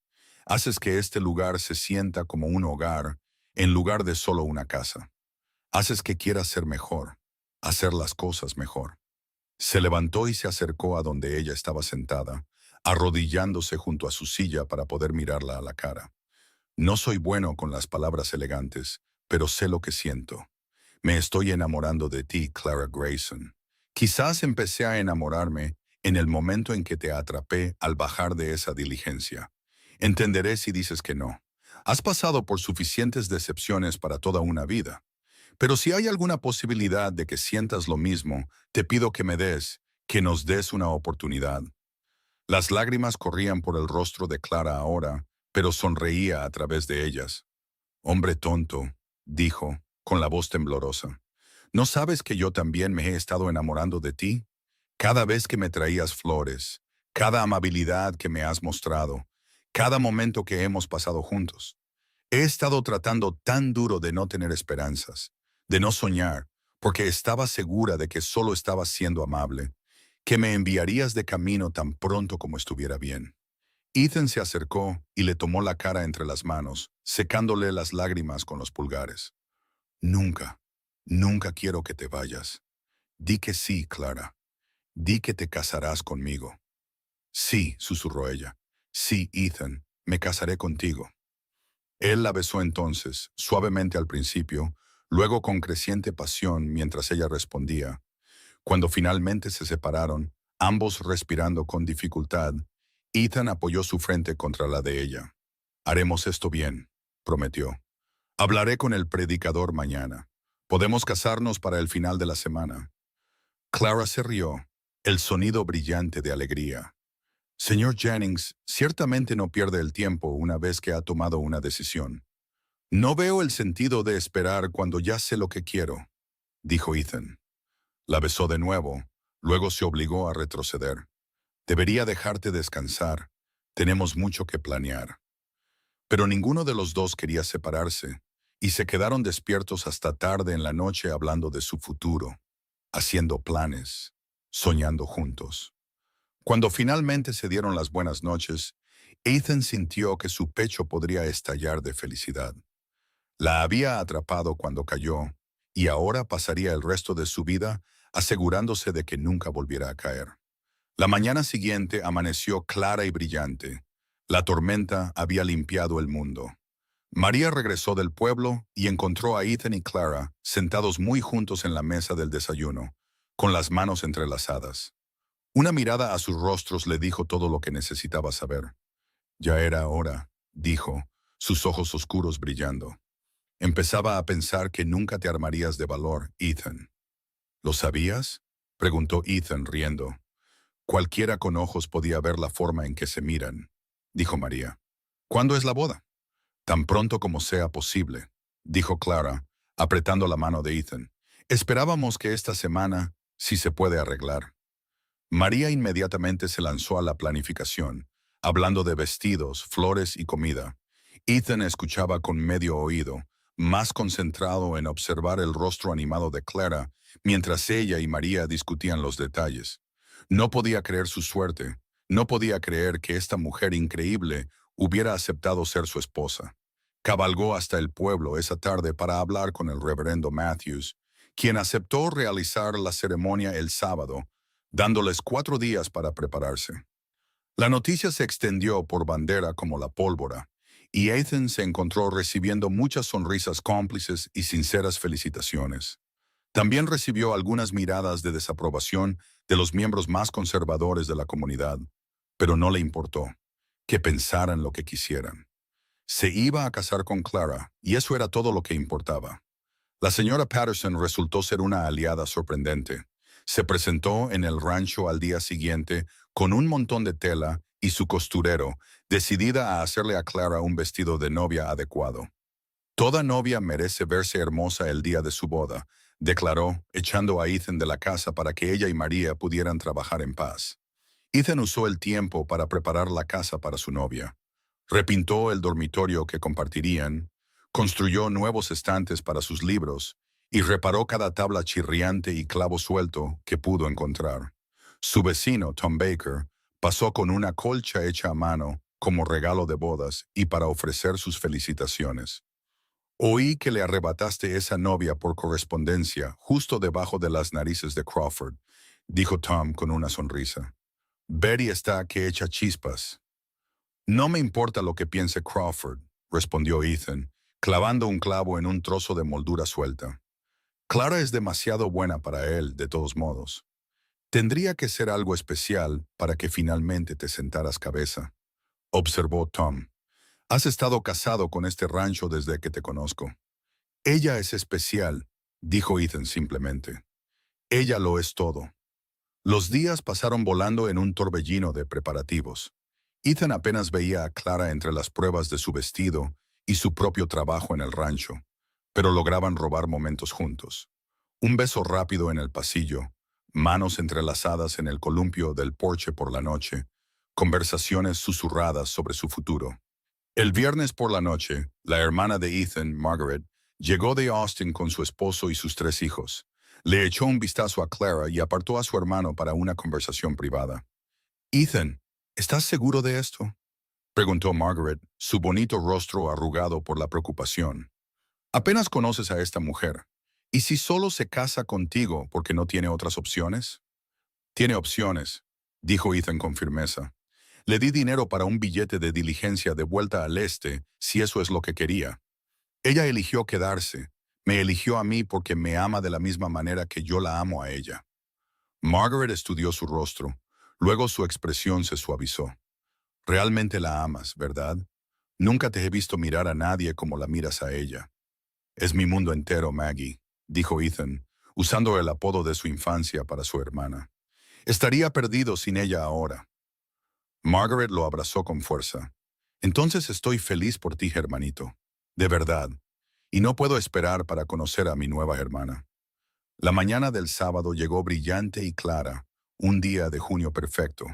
Haces que este lugar se sienta como un hogar, en lugar de solo una casa. Haces que quieras ser mejor, hacer las cosas mejor. Se levantó y se acercó a donde ella estaba sentada, arrodillándose junto a su silla para poder mirarla a la cara. No soy bueno con las palabras elegantes, pero sé lo que siento. Me estoy enamorando de ti, Clara Grayson. Quizás empecé a enamorarme en el momento en que te atrapé al bajar de esa diligencia. Entenderé si dices que no. Has pasado por suficientes decepciones para toda una vida. Pero si hay alguna posibilidad de que sientas lo mismo, te pido que nos des una oportunidad. Las lágrimas corrían por el rostro de Clara ahora, pero sonreía a través de ellas. Hombre tonto, dijo, con la voz temblorosa. ¿No sabes que yo también me he estado enamorando de ti? Cada vez que me traías flores, cada amabilidad que me has mostrado, cada momento que hemos pasado juntos. He estado tratando tan duro de no tener esperanzas, de no soñar, porque estaba segura de que solo estabas siendo amable, que me enviarías de camino tan pronto como estuviera bien. Ethan se acercó y le tomó la cara entre las manos, secándole las lágrimas con los pulgares. Nunca, nunca quiero que te vayas. Di que sí, Clara. Di que te casarás conmigo. Sí, susurró ella. Sí, Ethan, me casaré contigo. Él la besó entonces, suavemente al principio, luego con creciente pasión mientras ella respondía. Cuando finalmente se separaron, ambos respirando con dificultad, Ethan apoyó su frente contra la de ella. Haremos esto bien, prometió. Hablaré con el predicador mañana. Podemos casarnos para el final de la semana. Clara se rió, el sonido brillante de alegría. Señor Jennings, ciertamente no pierde el tiempo una vez que ha tomado una decisión. No veo el sentido de esperar cuando ya sé lo que quiero, dijo Ethan. La besó de nuevo, luego se obligó a retroceder. Debería dejarte descansar. Tenemos mucho que planear. Pero ninguno de los dos quería separarse, y se quedaron despiertos hasta tarde en la noche hablando de su futuro, haciendo planes, soñando juntos. Cuando finalmente se dieron las buenas noches, Ethan sintió que su pecho podría estallar de felicidad. La había atrapado cuando cayó, y ahora pasaría el resto de su vida asegurándose de que nunca volviera a caer. La mañana siguiente amaneció clara y brillante. La tormenta había limpiado el mundo. María regresó del pueblo y encontró a Ethan y Clara sentados muy juntos en la mesa del desayuno, con las manos entrelazadas. Una mirada a sus rostros le dijo todo lo que necesitaba saber. Ya era hora, dijo, sus ojos oscuros brillando. Empezaba a pensar que nunca te armarías de valor, Ethan. ¿Lo sabías? Preguntó Ethan riendo. Cualquiera con ojos podía ver la forma en que se miran, dijo María. ¿Cuándo es la boda? Tan pronto como sea posible, dijo Clara, apretando la mano de Ethan. Esperábamos que esta semana, si se puede arreglar. María inmediatamente se lanzó a la planificación, hablando de vestidos, flores y comida. Ethan escuchaba con medio oído, más concentrado en observar el rostro animado de Clara, mientras ella y María discutían los detalles. No podía creer su suerte, no podía creer que esta mujer increíble hubiera aceptado ser su esposa. Cabalgó hasta el pueblo esa tarde para hablar con el reverendo Matthews, quien aceptó realizar la ceremonia el sábado, dándoles 4 días para prepararse. La noticia se extendió por bandera como la pólvora, y Ethan se encontró recibiendo muchas sonrisas cómplices y sinceras felicitaciones. También recibió algunas miradas de desaprobación de los miembros más conservadores de la comunidad, pero no le importó, que pensaran lo que quisieran. Se iba a casar con Clara, y eso era todo lo que importaba. La señora Patterson resultó ser una aliada sorprendente. Se presentó en el rancho al día siguiente con un montón de tela y su costurero, decidida a hacerle a Clara un vestido de novia adecuado. Toda novia merece verse hermosa el día de su boda, declaró, echando a Ethan de la casa para que ella y María pudieran trabajar en paz. Ethan usó el tiempo para preparar la casa para su novia. Repintó el dormitorio que compartirían, construyó nuevos estantes para sus libros y reparó cada tabla chirriante y clavo suelto que pudo encontrar. Su vecino, Tom Baker, pasó con una colcha hecha a mano como regalo de bodas y para ofrecer sus felicitaciones. Oí que le arrebataste esa novia por correspondencia justo debajo de las narices de Crawford, dijo Tom con una sonrisa. Betty está que echa chispas. No me importa lo que piense Crawford, respondió Ethan, clavando un clavo en un trozo de moldura suelta. Clara es demasiado buena para él, de todos modos. Tendría que ser algo especial para que finalmente te sentaras cabeza, observó Tom. Has estado casado con este rancho desde que te conozco. Ella es especial, dijo Ethan simplemente. Ella lo es todo. Los días pasaron volando en un torbellino de preparativos. Ethan apenas veía a Clara entre las pruebas de su vestido y su propio trabajo en el rancho, pero lograban robar momentos juntos. Un beso rápido en el pasillo, manos entrelazadas en el columpio del porche por la noche, conversaciones susurradas sobre su futuro. El viernes por la noche, la hermana de Ethan, Margaret, llegó de Austin con su esposo y sus 3 hijos. Le echó un vistazo a Clara y apartó a su hermano para una conversación privada. Ethan, ¿estás seguro de esto? Preguntó Margaret, su bonito rostro arrugado por la preocupación. Apenas conoces a esta mujer. ¿Y si solo se casa contigo porque no tiene otras opciones? Tiene opciones, dijo Ethan con firmeza. Le di dinero para un billete de diligencia de vuelta al este, si eso es lo que quería. Ella eligió quedarse. Me eligió a mí porque me ama de la misma manera que yo la amo a ella. Margaret estudió su rostro. Luego su expresión se suavizó. Realmente la amas, ¿verdad? Nunca te he visto mirar a nadie como la miras a ella. Es mi mundo entero, Maggie, dijo Ethan, usando el apodo de su infancia para su hermana. Estaría perdido sin ella ahora. Margaret lo abrazó con fuerza. Entonces estoy feliz por ti, hermanito. De verdad. Y no puedo esperar para conocer a mi nueva hermana. La mañana del sábado llegó brillante y clara, un día de junio perfecto.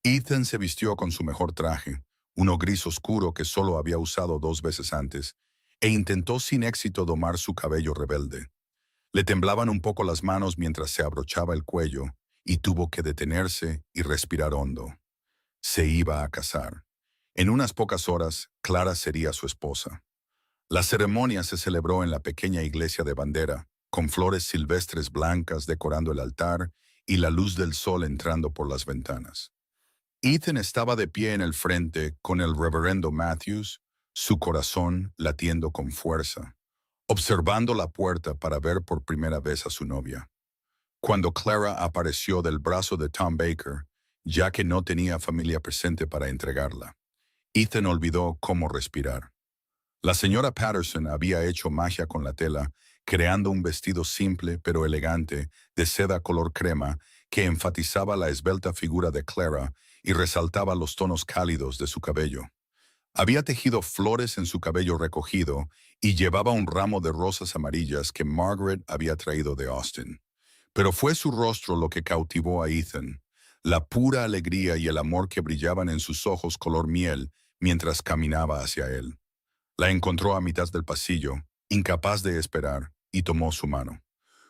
Ethan se vistió con su mejor traje, uno gris oscuro que solo había usado 2 veces antes, e intentó sin éxito domar su cabello rebelde. Le temblaban un poco las manos mientras se abrochaba el cuello, y tuvo que detenerse y respirar hondo. Se iba a casar. En unas pocas horas, Clara sería su esposa. La ceremonia se celebró en la pequeña iglesia de Bandera, con flores silvestres blancas decorando el altar y la luz del sol entrando por las ventanas. Ethan estaba de pie en el frente con el reverendo Matthews, su corazón latiendo con fuerza, observando la puerta para ver por primera vez a su novia. Cuando Clara apareció del brazo de Tom Baker, ya que no tenía familia presente para entregarla, Ethan olvidó cómo respirar. La señora Patterson había hecho magia con la tela, creando un vestido simple pero elegante de seda color crema que enfatizaba la esbelta figura de Clara y resaltaba los tonos cálidos de su cabello. Había tejido flores en su cabello recogido y llevaba un ramo de rosas amarillas que Margaret había traído de Austin. Pero fue su rostro lo que cautivó a Ethan, la pura alegría y el amor que brillaban en sus ojos color miel mientras caminaba hacia él. La encontró a mitad del pasillo, incapaz de esperar, y tomó su mano.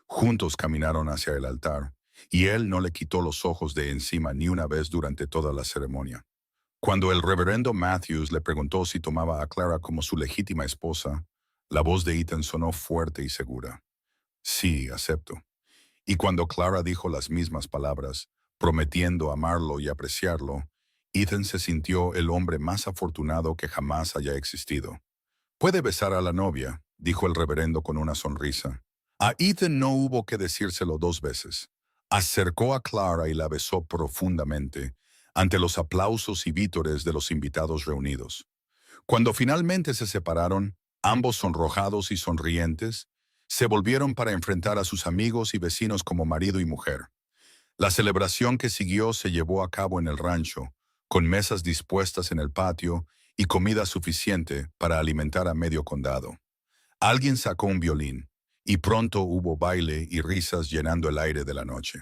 Juntos caminaron hacia el altar, y él no le quitó los ojos de encima ni una vez durante toda la ceremonia. Cuando el reverendo Matthews le preguntó si tomaba a Clara como su legítima esposa, la voz de Ethan sonó fuerte y segura. Sí, acepto. Y cuando Clara dijo las mismas palabras, prometiendo amarlo y apreciarlo, Ethan se sintió el hombre más afortunado que jamás haya existido. Puede besar a la novia, dijo el reverendo con una sonrisa. A Ethan no hubo que decírselo 2 veces. Acercó a Clara y la besó profundamente, ante los aplausos y vítores de los invitados reunidos. Cuando finalmente se separaron, ambos sonrojados y sonrientes, se volvieron para enfrentar a sus amigos y vecinos como marido y mujer. La celebración que siguió se llevó a cabo en el rancho, con mesas dispuestas en el patio y comida suficiente para alimentar a medio condado. Alguien sacó un violín, y pronto hubo baile y risas llenando el aire de la noche.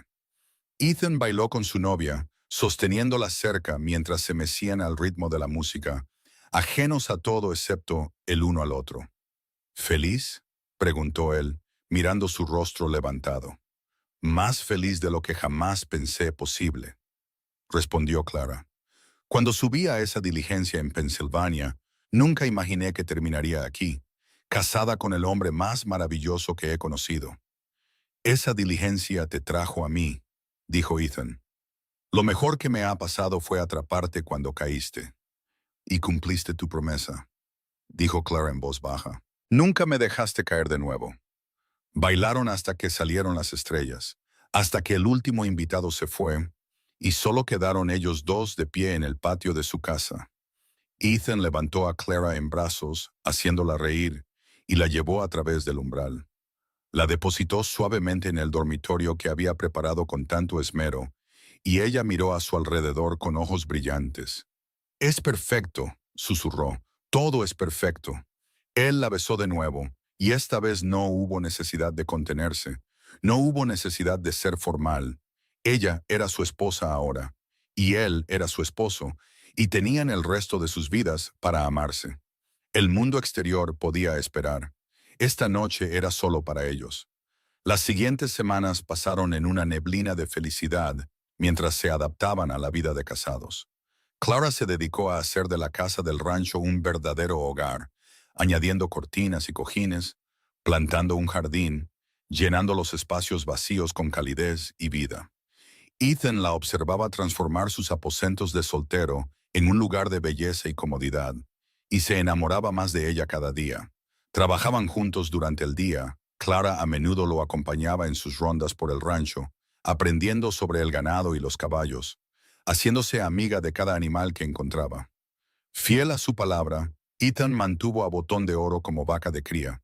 Ethan bailó con su novia, sosteniéndola cerca mientras se mecían al ritmo de la música, ajenos a todo excepto el uno al otro. ¿Feliz?, preguntó él, mirando su rostro levantado. Más feliz de lo que jamás pensé posible, respondió Clara. Cuando subí a esa diligencia en Pensilvania, nunca imaginé que terminaría aquí, casada con el hombre más maravilloso que he conocido. Esa diligencia te trajo a mí, dijo Ethan. Lo mejor que me ha pasado fue atraparte cuando caíste. Y cumpliste tu promesa, dijo Clara en voz baja. Nunca me dejaste caer de nuevo. Bailaron hasta que salieron las estrellas, hasta que el último invitado se fue, y solo quedaron ellos dos de pie en el patio de su casa. Ethan levantó a Clara en brazos, haciéndola reír, y la llevó a través del umbral. La depositó suavemente en el dormitorio que había preparado con tanto esmero, y ella miró a su alrededor con ojos brillantes. «Es perfecto», susurró. «Todo es perfecto». Él la besó de nuevo, y esta vez no hubo necesidad de contenerse. No hubo necesidad de ser formal. Ella era su esposa ahora, y él era su esposo, y tenían el resto de sus vidas para amarse. El mundo exterior podía esperar. Esta noche era solo para ellos. Las siguientes semanas pasaron en una neblina de felicidad mientras se adaptaban a la vida de casados. Clara se dedicó a hacer de la casa del rancho un verdadero hogar, añadiendo cortinas y cojines, plantando un jardín, llenando los espacios vacíos con calidez y vida. Ethan la observaba transformar sus aposentos de soltero en un lugar de belleza y comodidad, y se enamoraba más de ella cada día. Trabajaban juntos durante el día. Clara a menudo lo acompañaba en sus rondas por el rancho, aprendiendo sobre el ganado y los caballos, haciéndose amiga de cada animal que encontraba. Fiel a su palabra, Ethan mantuvo a Botón de Oro como vaca de cría,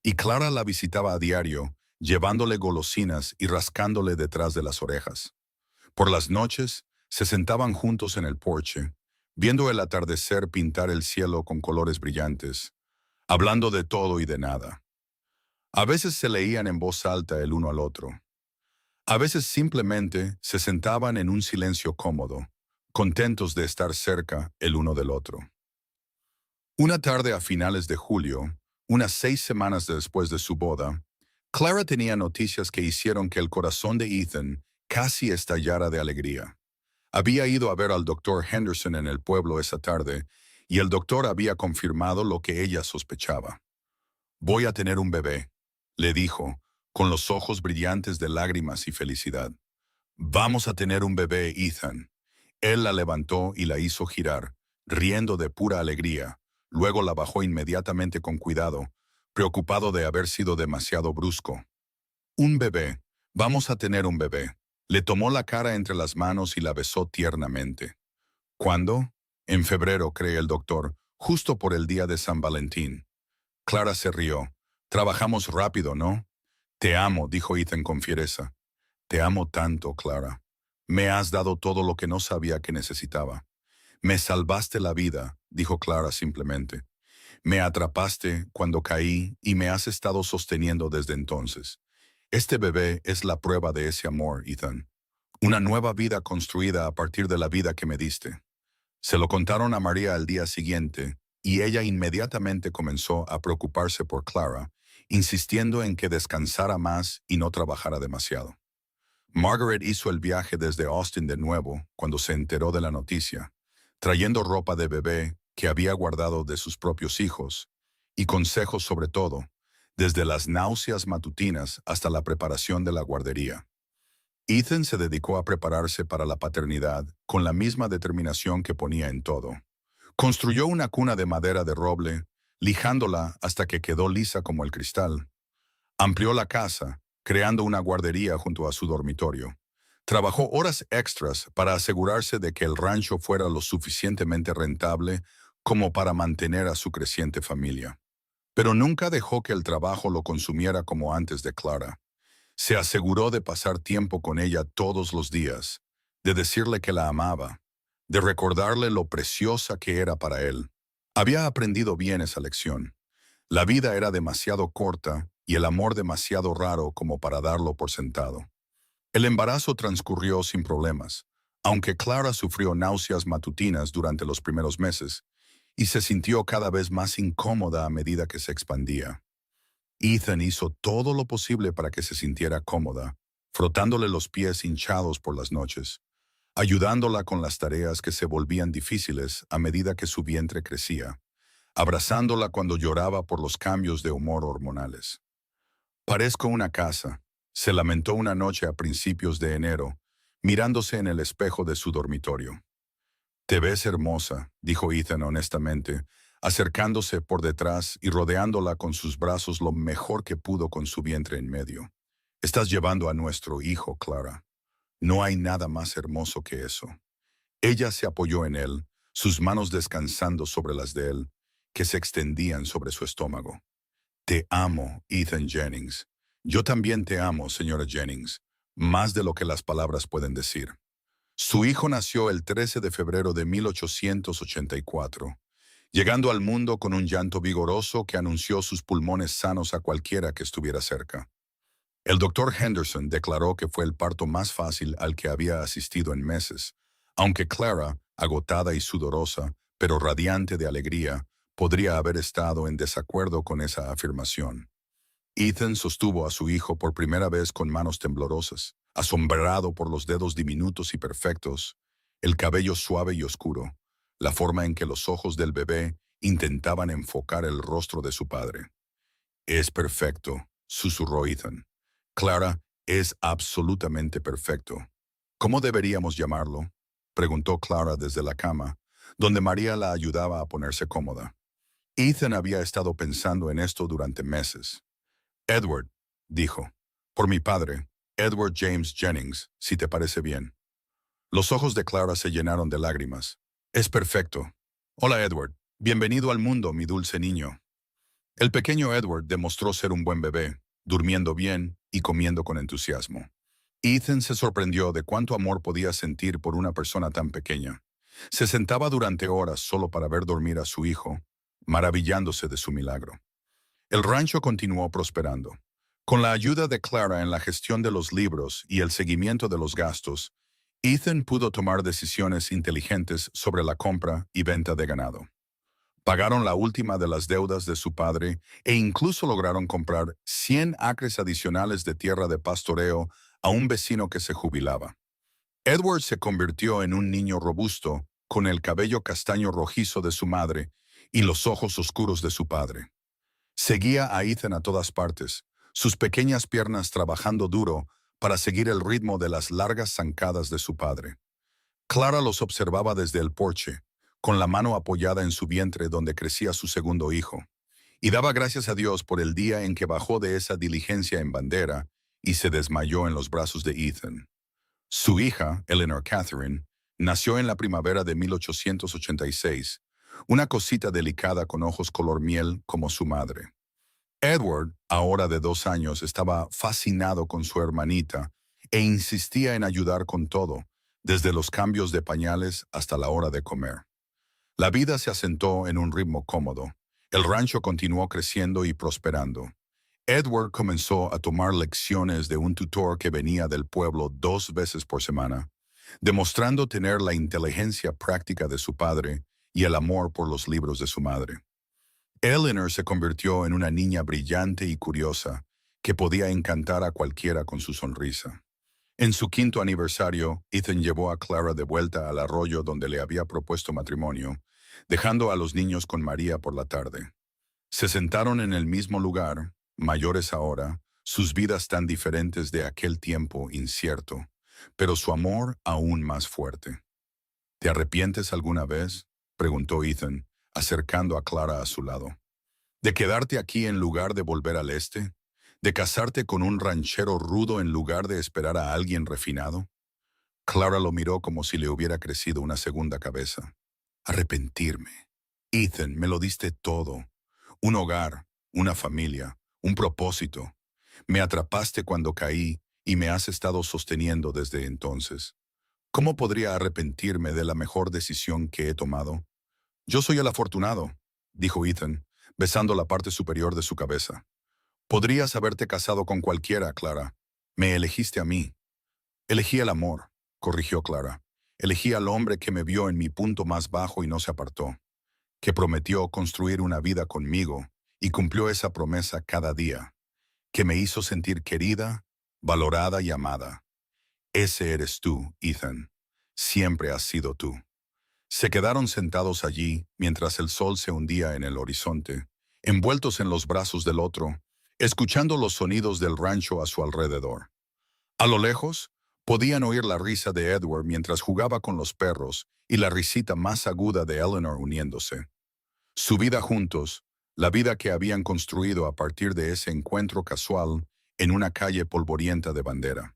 y Clara la visitaba a diario, llevándole golosinas y rascándole detrás de las orejas. Por las noches, se sentaban juntos en el porche, viendo el atardecer pintar el cielo con colores brillantes, hablando de todo y de nada. A veces se leían en voz alta el uno al otro. A veces simplemente se sentaban en un silencio cómodo, contentos de estar cerca el uno del otro. Una tarde a finales de julio, unas 6 semanas después de su boda, Clara tenía noticias que hicieron que el corazón de Ethan casi estallara de alegría. Había ido a ver al doctor Henderson en el pueblo esa tarde, y el doctor había confirmado lo que ella sospechaba. «Voy a tener un bebé», le dijo, con los ojos brillantes de lágrimas y felicidad. «Vamos a tener un bebé, Ethan». Él la levantó y la hizo girar, riendo de pura alegría. Luego la bajó inmediatamente con cuidado, preocupado de haber sido demasiado brusco. «Un bebé. Vamos a tener un bebé». Le tomó la cara entre las manos y la besó tiernamente. «¿Cuándo?» «En febrero, cree el doctor, justo por el día de San Valentín». Clara se rió. «Trabajamos rápido, ¿no?» «Te amo», dijo Ethan con fiereza. «Te amo tanto, Clara. Me has dado todo lo que no sabía que necesitaba». «Me salvaste la vida», dijo Clara simplemente. «Me atrapaste cuando caí y me has estado sosteniendo desde entonces. Este bebé es la prueba de ese amor, Ethan. Una nueva vida construida a partir de la vida que me diste». Se lo contaron a María al día siguiente, y ella inmediatamente comenzó a preocuparse por Clara, insistiendo en que descansara más y no trabajara demasiado. Margaret hizo el viaje desde Austin de nuevo cuando se enteró de la noticia, trayendo ropa de bebé que había guardado de sus propios hijos, y consejos sobre todo, desde las náuseas matutinas hasta la preparación de la guardería. Ethan se dedicó a prepararse para la paternidad con la misma determinación que ponía en todo. Construyó una cuna de madera de roble, lijándola hasta que quedó lisa como el cristal. Amplió la casa, creando una guardería junto a su dormitorio. Trabajó horas extras para asegurarse de que el rancho fuera lo suficientemente rentable como para mantener a su creciente familia. Pero nunca dejó que el trabajo lo consumiera como antes de Clara. Se aseguró de pasar tiempo con ella todos los días, de decirle que la amaba, de recordarle lo preciosa que era para él. Había aprendido bien esa lección. La vida era demasiado corta y el amor demasiado raro como para darlo por sentado. El embarazo transcurrió sin problemas, aunque Clara sufrió náuseas matutinas durante los primeros meses y se sintió cada vez más incómoda a medida que se expandía. Ethan hizo todo lo posible para que se sintiera cómoda, frotándole los pies hinchados por las noches, ayudándola con las tareas que se volvían difíciles a medida que su vientre crecía, abrazándola cuando lloraba por los cambios de humor hormonales. «Parezco una casa», se lamentó una noche a principios de enero, mirándose en el espejo de su dormitorio. «Te ves hermosa», dijo Ethan honestamente, acercándose por detrás y rodeándola con sus brazos lo mejor que pudo con su vientre en medio. «Estás llevando a nuestro hijo, Clara. No hay nada más hermoso que eso». Ella se apoyó en él, sus manos descansando sobre las de él, que se extendían sobre su estómago. «Te amo, Ethan Jennings. Yo también te amo, señora Jennings, más de lo que las palabras pueden decir». Su hijo nació el 13 de febrero de 1884, llegando al mundo con un llanto vigoroso que anunció sus pulmones sanos a cualquiera que estuviera cerca. El doctor Henderson declaró que fue el parto más fácil al que había asistido en meses, aunque Clara, agotada y sudorosa, pero radiante de alegría, podría haber estado en desacuerdo con esa afirmación. Ethan sostuvo a su hijo por primera vez con manos temblorosas, asombrado por los dedos diminutos y perfectos, el cabello suave y oscuro, la forma en que los ojos del bebé intentaban enfocar el rostro de su padre. «Es perfecto», susurró Ethan. «Clara, es absolutamente perfecto». «¿Cómo deberíamos llamarlo?», preguntó Clara desde la cama, donde María la ayudaba a ponerse cómoda. Ethan había estado pensando en esto durante meses. «Edward», dijo. «Por mi padre, Edward James Jennings, si te parece bien». Los ojos de Clara se llenaron de lágrimas. «Es perfecto. Hola, Edward. Bienvenido al mundo, mi dulce niño». El pequeño Edward demostró ser un buen bebé, durmiendo bien y comiendo con entusiasmo. Ethan se sorprendió de cuánto amor podía sentir por una persona tan pequeña. Se sentaba durante horas solo para ver dormir a su hijo, maravillándose de su milagro. El rancho continuó prosperando. Con la ayuda de Clara en la gestión de los libros y el seguimiento de los gastos, Ethan pudo tomar decisiones inteligentes sobre la compra y venta de ganado. Pagaron la última de las deudas de su padre e incluso lograron comprar 100 acres adicionales de tierra de pastoreo a un vecino que se jubilaba. Edward se convirtió en un niño robusto, con el cabello castaño rojizo de su madre y los ojos oscuros de su padre. Seguía a Ethan a todas partes, sus pequeñas piernas trabajando duro para seguir el ritmo de las largas zancadas de su padre. Clara los observaba desde el porche, con la mano apoyada en su vientre donde crecía su segundo hijo, y daba gracias a Dios por el día en que bajó de esa diligencia en bandera y se desmayó en los brazos de Ethan. Su hija, Eleanor Catherine, nació en la primavera de 1886, una cosita delicada con ojos color miel como su madre. Edward, ahora de 2 años, estaba fascinado con su hermanita e insistía en ayudar con todo, desde los cambios de pañales hasta la hora de comer. La vida se asentó en un ritmo cómodo. El rancho continuó creciendo y prosperando. Edward comenzó a tomar lecciones de un tutor que venía del pueblo 2 veces por semana, demostrando tener la inteligencia práctica de su padre y el amor por los libros de su madre. Eleanor se convirtió en una niña brillante y curiosa, que podía encantar a cualquiera con su sonrisa. En su 5º aniversario, Ethan llevó a Clara de vuelta al arroyo donde le había propuesto matrimonio, dejando a los niños con María por la tarde. Se sentaron en el mismo lugar, mayores ahora, sus vidas tan diferentes de aquel tiempo incierto, pero su amor aún más fuerte. «¿Te arrepientes alguna vez?», preguntó Ethan, acercando a Clara a su lado. «¿De quedarte aquí en lugar de volver al este? ¿De casarte con un ranchero rudo en lugar de esperar a alguien refinado?». Clara lo miró como si le hubiera crecido una segunda cabeza. «Arrepentirme. Ethan, me lo diste todo. Un hogar, una familia, un propósito. Me atrapaste cuando caí y me has estado sosteniendo desde entonces. ¿Cómo podría arrepentirme de la mejor decisión que he tomado?». «Yo soy el afortunado», dijo Ethan, besando la parte superior de su cabeza. «Podrías haberte casado con cualquiera, Clara. Me elegiste a mí». «Elegí el amor», corrigió Clara. «Elegí al hombre que me vio en mi punto más bajo y no se apartó, que prometió construir una vida conmigo y cumplió esa promesa cada día, que me hizo sentir querida, valorada y amada. Ese eres tú, Ethan. Siempre has sido tú». Se quedaron sentados allí mientras el sol se hundía en el horizonte, envueltos en los brazos del otro, escuchando los sonidos del rancho a su alrededor. A lo lejos, Podían oír la risa de Edward mientras jugaba con los perros y la risita más aguda de Eleanor uniéndose. Su vida juntos, la vida que habían construido a partir de ese encuentro casual en una calle polvorienta de Bandera.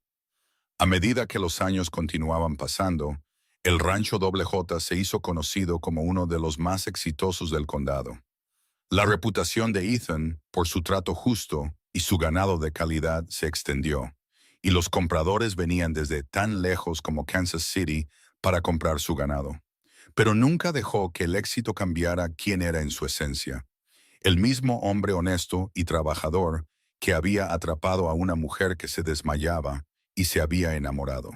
A medida que los años continuaban pasando, el rancho Doble J se hizo conocido como uno de los más exitosos del condado. La reputación de Ethan, por su trato justo y su ganado de calidad, se extendió, y los compradores venían desde tan lejos como Kansas City para comprar su ganado. Pero nunca dejó que el éxito cambiara quién era en su esencia. El mismo hombre honesto y trabajador que había atrapado a una mujer que se desmayaba y se había enamorado.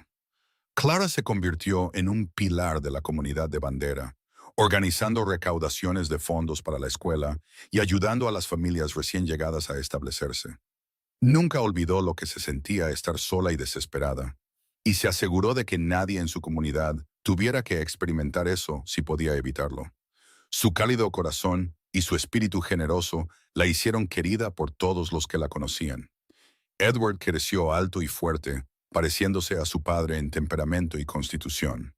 Clara se convirtió en un pilar de la comunidad de Bandera, organizando recaudaciones de fondos para la escuela y ayudando a las familias recién llegadas a establecerse. Nunca olvidó lo que se sentía estar sola y desesperada, y se aseguró de que nadie en su comunidad tuviera que experimentar eso si podía evitarlo. Su cálido corazón y su espíritu generoso la hicieron querida por todos los que la conocían. Edward creció alto y fuerte, pareciéndose a su padre en temperamento y constitución.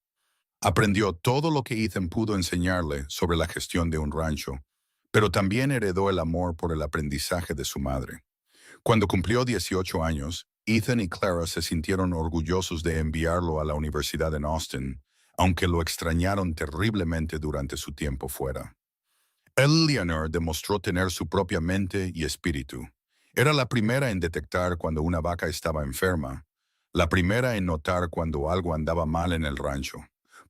Aprendió todo lo que Ethan pudo enseñarle sobre la gestión de un rancho, pero también heredó el amor por el aprendizaje de su madre. Cuando cumplió 18 años, Ethan y Clara se sintieron orgullosos de enviarlo a la universidad en Austin, aunque lo extrañaron terriblemente durante su tiempo fuera. Eleanor demostró tener su propia mente y espíritu. Era la primera en detectar cuando una vaca estaba enferma, la primera en notar cuando algo andaba mal en el rancho.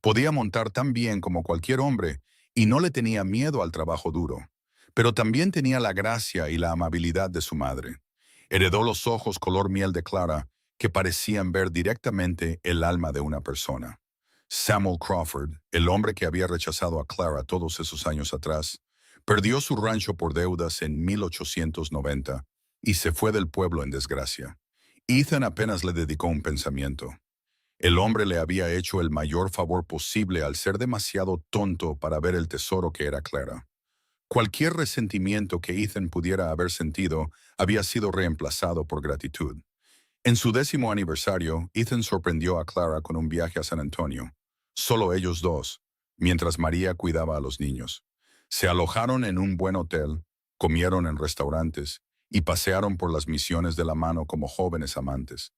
Podía montar tan bien como cualquier hombre y no le tenía miedo al trabajo duro, pero también tenía la gracia y la amabilidad de su madre. Heredó los ojos color miel de Clara que parecían ver directamente el alma de una persona. Samuel Crawford, el hombre que había rechazado a Clara todos esos años atrás, perdió su rancho por deudas en 1890 y se fue del pueblo en desgracia. Ethan apenas le dedicó un pensamiento. El hombre le había hecho el mayor favor posible al ser demasiado tonto para ver el tesoro que era Clara. Cualquier resentimiento que Ethan pudiera haber sentido había sido reemplazado por gratitud. En su 10º aniversario, Ethan sorprendió a Clara con un viaje a San Antonio. Solo ellos dos, mientras María cuidaba a los niños. Se alojaron en un buen hotel, comieron en restaurantes y pasearon por las misiones de la mano como jóvenes amantes.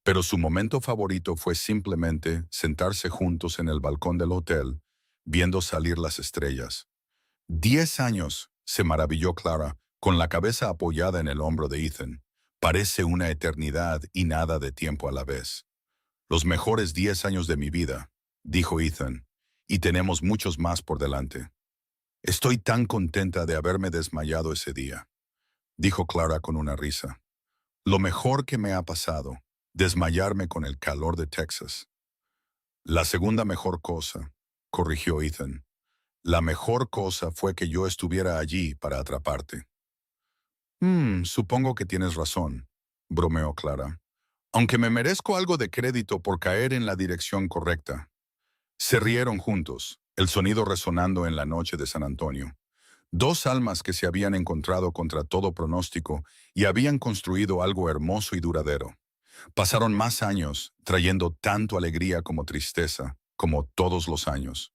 Pero su momento favorito fue simplemente sentarse juntos en el balcón del hotel, viendo salir las estrellas. 10 años, se maravilló Clara, con la cabeza apoyada en el hombro de Ethan. Parece una eternidad y nada de tiempo a la vez. Los mejores 10 años de mi vida, dijo Ethan, y tenemos muchos más por delante. Estoy tan contenta de haberme desmayado ese día, dijo Clara con una risa. Lo mejor que me ha pasado, desmayarme con el calor de Texas. La segunda mejor cosa, corrigió Ethan. La mejor cosa fue que yo estuviera allí para atraparte. Supongo que tienes razón, bromeó Clara. Aunque me merezco algo de crédito por caer en la dirección correcta. Se rieron juntos, el sonido resonando en la noche de San Antonio. Dos almas que se habían encontrado contra todo pronóstico y habían construido algo hermoso y duradero. Pasaron más años, trayendo tanto alegría como tristeza, como todos los años.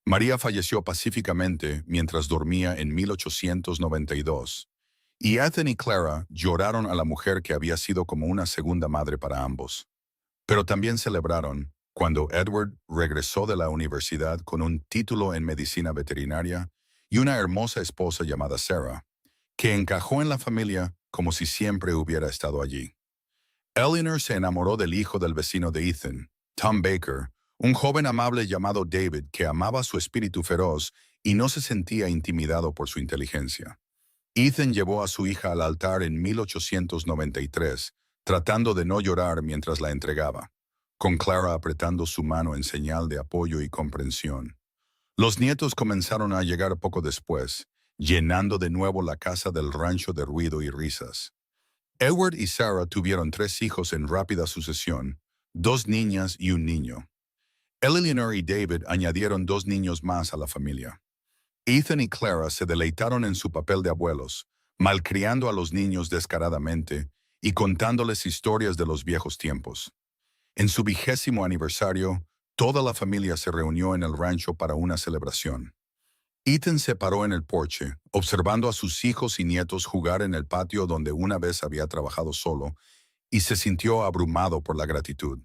María falleció pacíficamente mientras dormía en 1892, y Ethan y Clara lloraron a la mujer que había sido como una segunda madre para ambos. Pero también celebraron cuando Edward regresó de la universidad con un título en medicina veterinaria y una hermosa esposa llamada Sarah, que encajó en la familia como si siempre hubiera estado allí. Eleanor se enamoró del hijo del vecino de Ethan, Tom Baker, un joven amable llamado David que amaba su espíritu feroz y no se sentía intimidado por su inteligencia. Ethan llevó a su hija al altar en 1893, tratando de no llorar mientras la entregaba, con Clara apretando su mano en señal de apoyo y comprensión. Los nietos comenzaron a llegar poco después, llenando de nuevo la casa del rancho de ruido y risas. Edward y Sarah tuvieron 3 hijos en rápida sucesión, 2 niñas y un niño. Eleanor y David añadieron 2 niños más a la familia. Ethan y Clara se deleitaron en su papel de abuelos, malcriando a los niños descaradamente y contándoles historias de los viejos tiempos. En su 20º aniversario, toda la familia se reunió en el rancho para una celebración. Ethan se paró en el porche, observando a sus hijos y nietos jugar en el patio donde una vez había trabajado solo, y se sintió abrumado por la gratitud.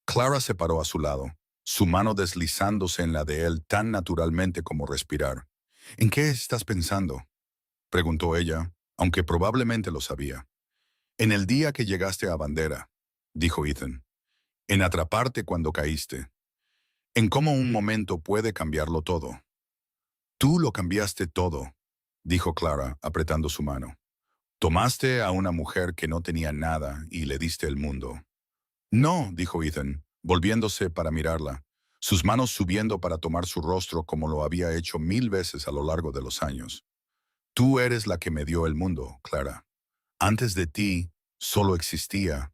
Clara se paró a su lado, su mano deslizándose en la de él tan naturalmente como respirar. ¿En qué estás pensando?, preguntó ella, aunque probablemente lo sabía. En el día que llegaste a Bandera, dijo Ethan. En atraparte cuando caíste. En cómo un momento puede cambiarlo todo. Tú lo cambiaste todo, dijo Clara, apretando su mano. Tomaste a una mujer que no tenía nada y le diste el mundo. No, dijo Ethan, volviéndose para mirarla, sus manos subiendo para tomar su rostro como lo había hecho 1000 veces a lo largo de los años. Tú eres la que me dio el mundo, Clara. Antes de ti, solo existía.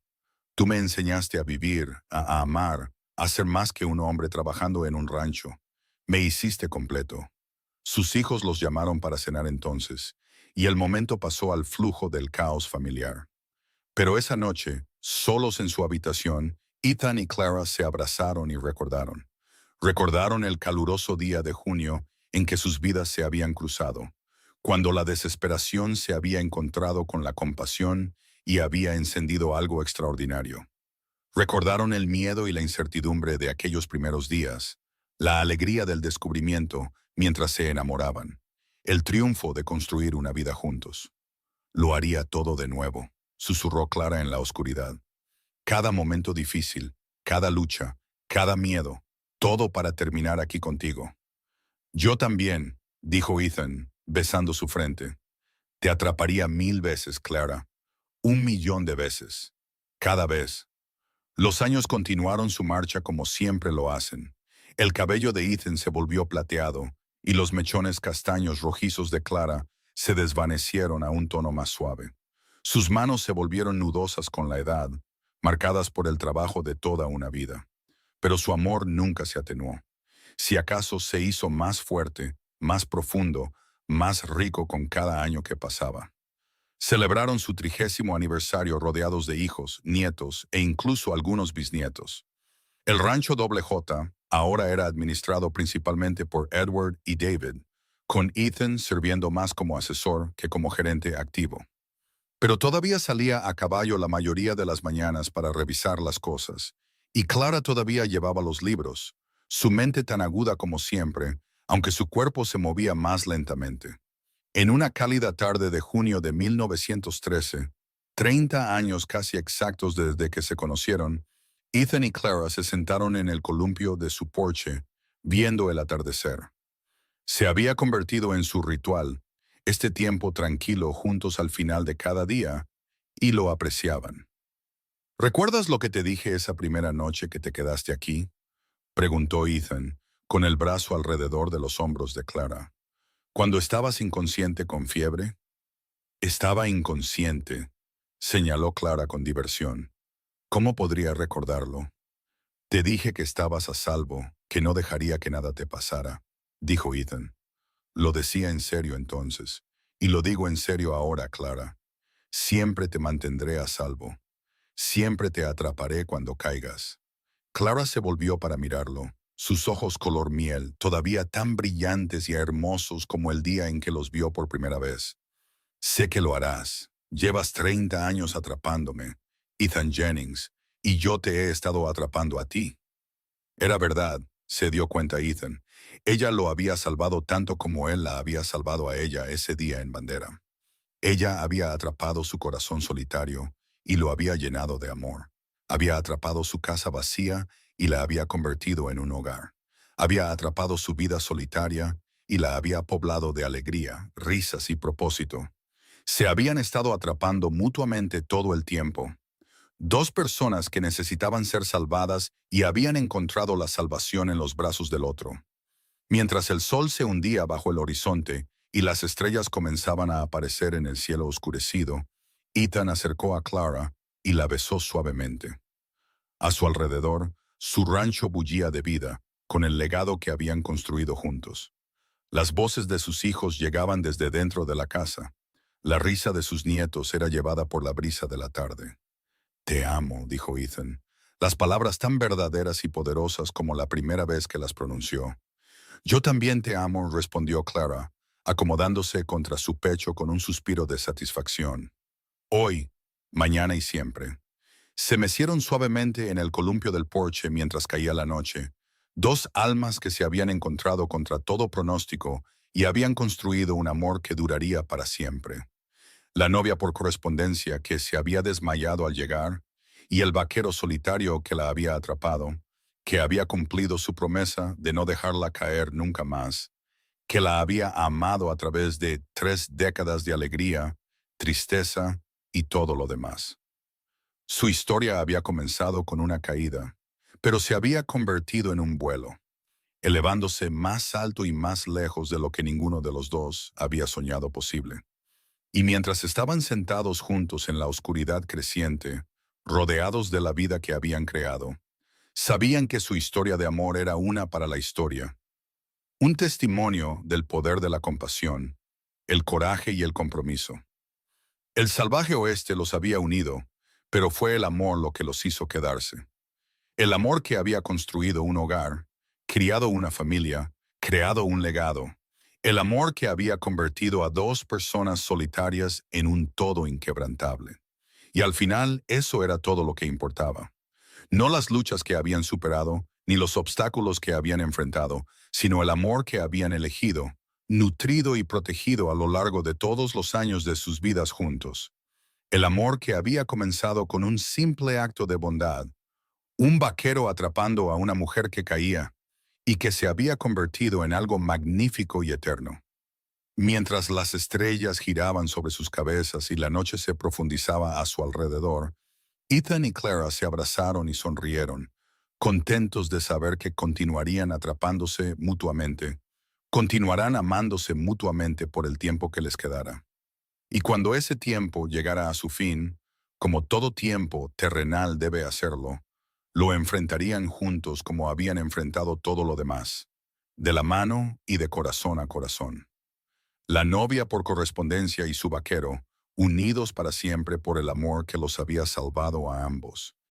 Tú me enseñaste a vivir, a amar, a ser más que un hombre trabajando en un rancho. Me hiciste completo. Sus hijos los llamaron para cenar entonces, y el momento pasó al flujo del caos familiar. Pero esa noche, solos en su habitación, Ethan y Clara se abrazaron y recordaron. Recordaron el caluroso día de junio en que sus vidas se habían cruzado, cuando la desesperación se había encontrado con la compasión y había encendido algo extraordinario. Recordaron el miedo y la incertidumbre de aquellos primeros días, la alegría del descubrimiento mientras se enamoraban, el triunfo de construir una vida juntos. Lo haría todo de nuevo, susurró Clara en la oscuridad. Cada momento difícil, cada lucha, cada miedo, todo para terminar aquí contigo. Yo también, dijo Ethan, besando su frente. Te atraparía 1000 veces, Clara. 1.000.000 de veces. Cada vez. Los años continuaron su marcha como siempre lo hacen. El cabello de Ethan se volvió plateado, y los mechones castaños rojizos de Clara se desvanecieron a un tono más suave. Sus manos se volvieron nudosas con la edad, marcadas por el trabajo de toda una vida. Pero su amor nunca se atenuó. Si acaso se hizo más fuerte, más profundo, más rico con cada año que pasaba. Celebraron su 30º aniversario rodeados de hijos, nietos e incluso algunos bisnietos. El rancho J ahora era administrado principalmente por Edward y David, con Ethan sirviendo más como asesor que como gerente activo. Pero todavía salía a caballo la mayoría de las mañanas para revisar las cosas, y Clara todavía llevaba los libros, su mente tan aguda como siempre, aunque su cuerpo se movía más lentamente. En una cálida tarde de junio de 1913, 30 años casi exactos desde que se conocieron, Ethan y Clara se sentaron en el columpio de su porche, viendo el atardecer. Se había convertido en su ritual, este tiempo tranquilo juntos al final de cada día, y lo apreciaban. ¿Recuerdas lo que te dije esa primera noche que te quedaste aquí?, preguntó Ethan, con el brazo alrededor de los hombros de Clara. ¿Cuando estabas inconsciente con fiebre? Estaba inconsciente, señaló Clara con diversión. ¿Cómo podría recordarlo? Te dije que estabas a salvo, que no dejaría que nada te pasara, dijo Ethan. Lo decía en serio entonces, y lo digo en serio ahora, Clara. Siempre te mantendré a salvo. Siempre te atraparé cuando caigas. Clara se volvió para mirarlo, sus ojos color miel, todavía tan brillantes y hermosos como el día en que los vio por primera vez. Sé que lo harás. Llevas 30 años atrapándome, Ethan Jennings, y yo te he estado atrapando a ti. Era verdad, se dio cuenta Ethan. Ella lo había salvado tanto como él la había salvado a ella ese día en Bandera. Ella había atrapado su corazón solitario y lo había llenado de amor. Había atrapado su casa vacía y la había convertido en un hogar. Había atrapado su vida solitaria y la había poblado de alegría, risas y propósito. Se habían estado atrapando mutuamente todo el tiempo. Dos personas que necesitaban ser salvadas y habían encontrado la salvación en los brazos del otro. Mientras el sol se hundía bajo el horizonte y las estrellas comenzaban a aparecer en el cielo oscurecido, Ethan acercó a Clara y la besó suavemente. A su alrededor, su rancho bullía de vida, con el legado que habían construido juntos. Las voces de sus hijos llegaban desde dentro de la casa. La risa de sus nietos era llevada por la brisa de la tarde. Te amo, dijo Ethan. las palabras tan verdaderas y poderosas como la primera vez que las pronunció. Yo también te amo, respondió Clara, acomodándose contra su pecho con un suspiro de satisfacción. Hoy, mañana y siempre. Se mecieron suavemente en el columpio del porche mientras caía la noche, dos almas que se habían encontrado contra todo pronóstico y habían construido un amor que duraría para siempre. La novia por correspondencia que se había desmayado al llegar, y el vaquero solitario que la había atrapado, que había cumplido su promesa de no dejarla caer nunca más, que la había amado a través de 3 décadas de alegría, tristeza y todo lo demás. Su historia había comenzado con una caída, pero se había convertido en un vuelo, elevándose más alto y más lejos de lo que ninguno de los dos había soñado posible. Y mientras estaban sentados juntos en la oscuridad creciente, rodeados de la vida que habían creado, sabían que su historia de amor era una para la historia, un testimonio del poder de la compasión, el coraje y el compromiso. El salvaje oeste los había unido, pero fue el amor lo que los hizo quedarse. El amor que había construido un hogar, criado una familia, creado un legado. El amor que había convertido a dos personas solitarias en un todo inquebrantable. Y al final eso era todo lo que importaba. No las luchas que habían superado, ni los obstáculos que habían enfrentado, sino el amor que habían elegido, nutrido y protegido a lo largo de todos los años de sus vidas juntos. El amor que había comenzado con un simple acto de bondad, un vaquero atrapando a una mujer que caía, y que se había convertido en algo magnífico y eterno. Mientras las estrellas giraban sobre sus cabezas y la noche se profundizaba a su alrededor, Ethan y Clara se abrazaron y sonrieron, contentos de saber que continuarían atrapándose mutuamente, continuarán amándose mutuamente por el tiempo que les quedara. Y cuando ese tiempo llegara a su fin, como todo tiempo terrenal debe hacerlo, lo enfrentarían juntos como habían enfrentado todo lo demás, de la mano y de corazón a corazón. La novia por correspondencia y su vaquero, unidos para siempre por el amor que los había salvado a ambos.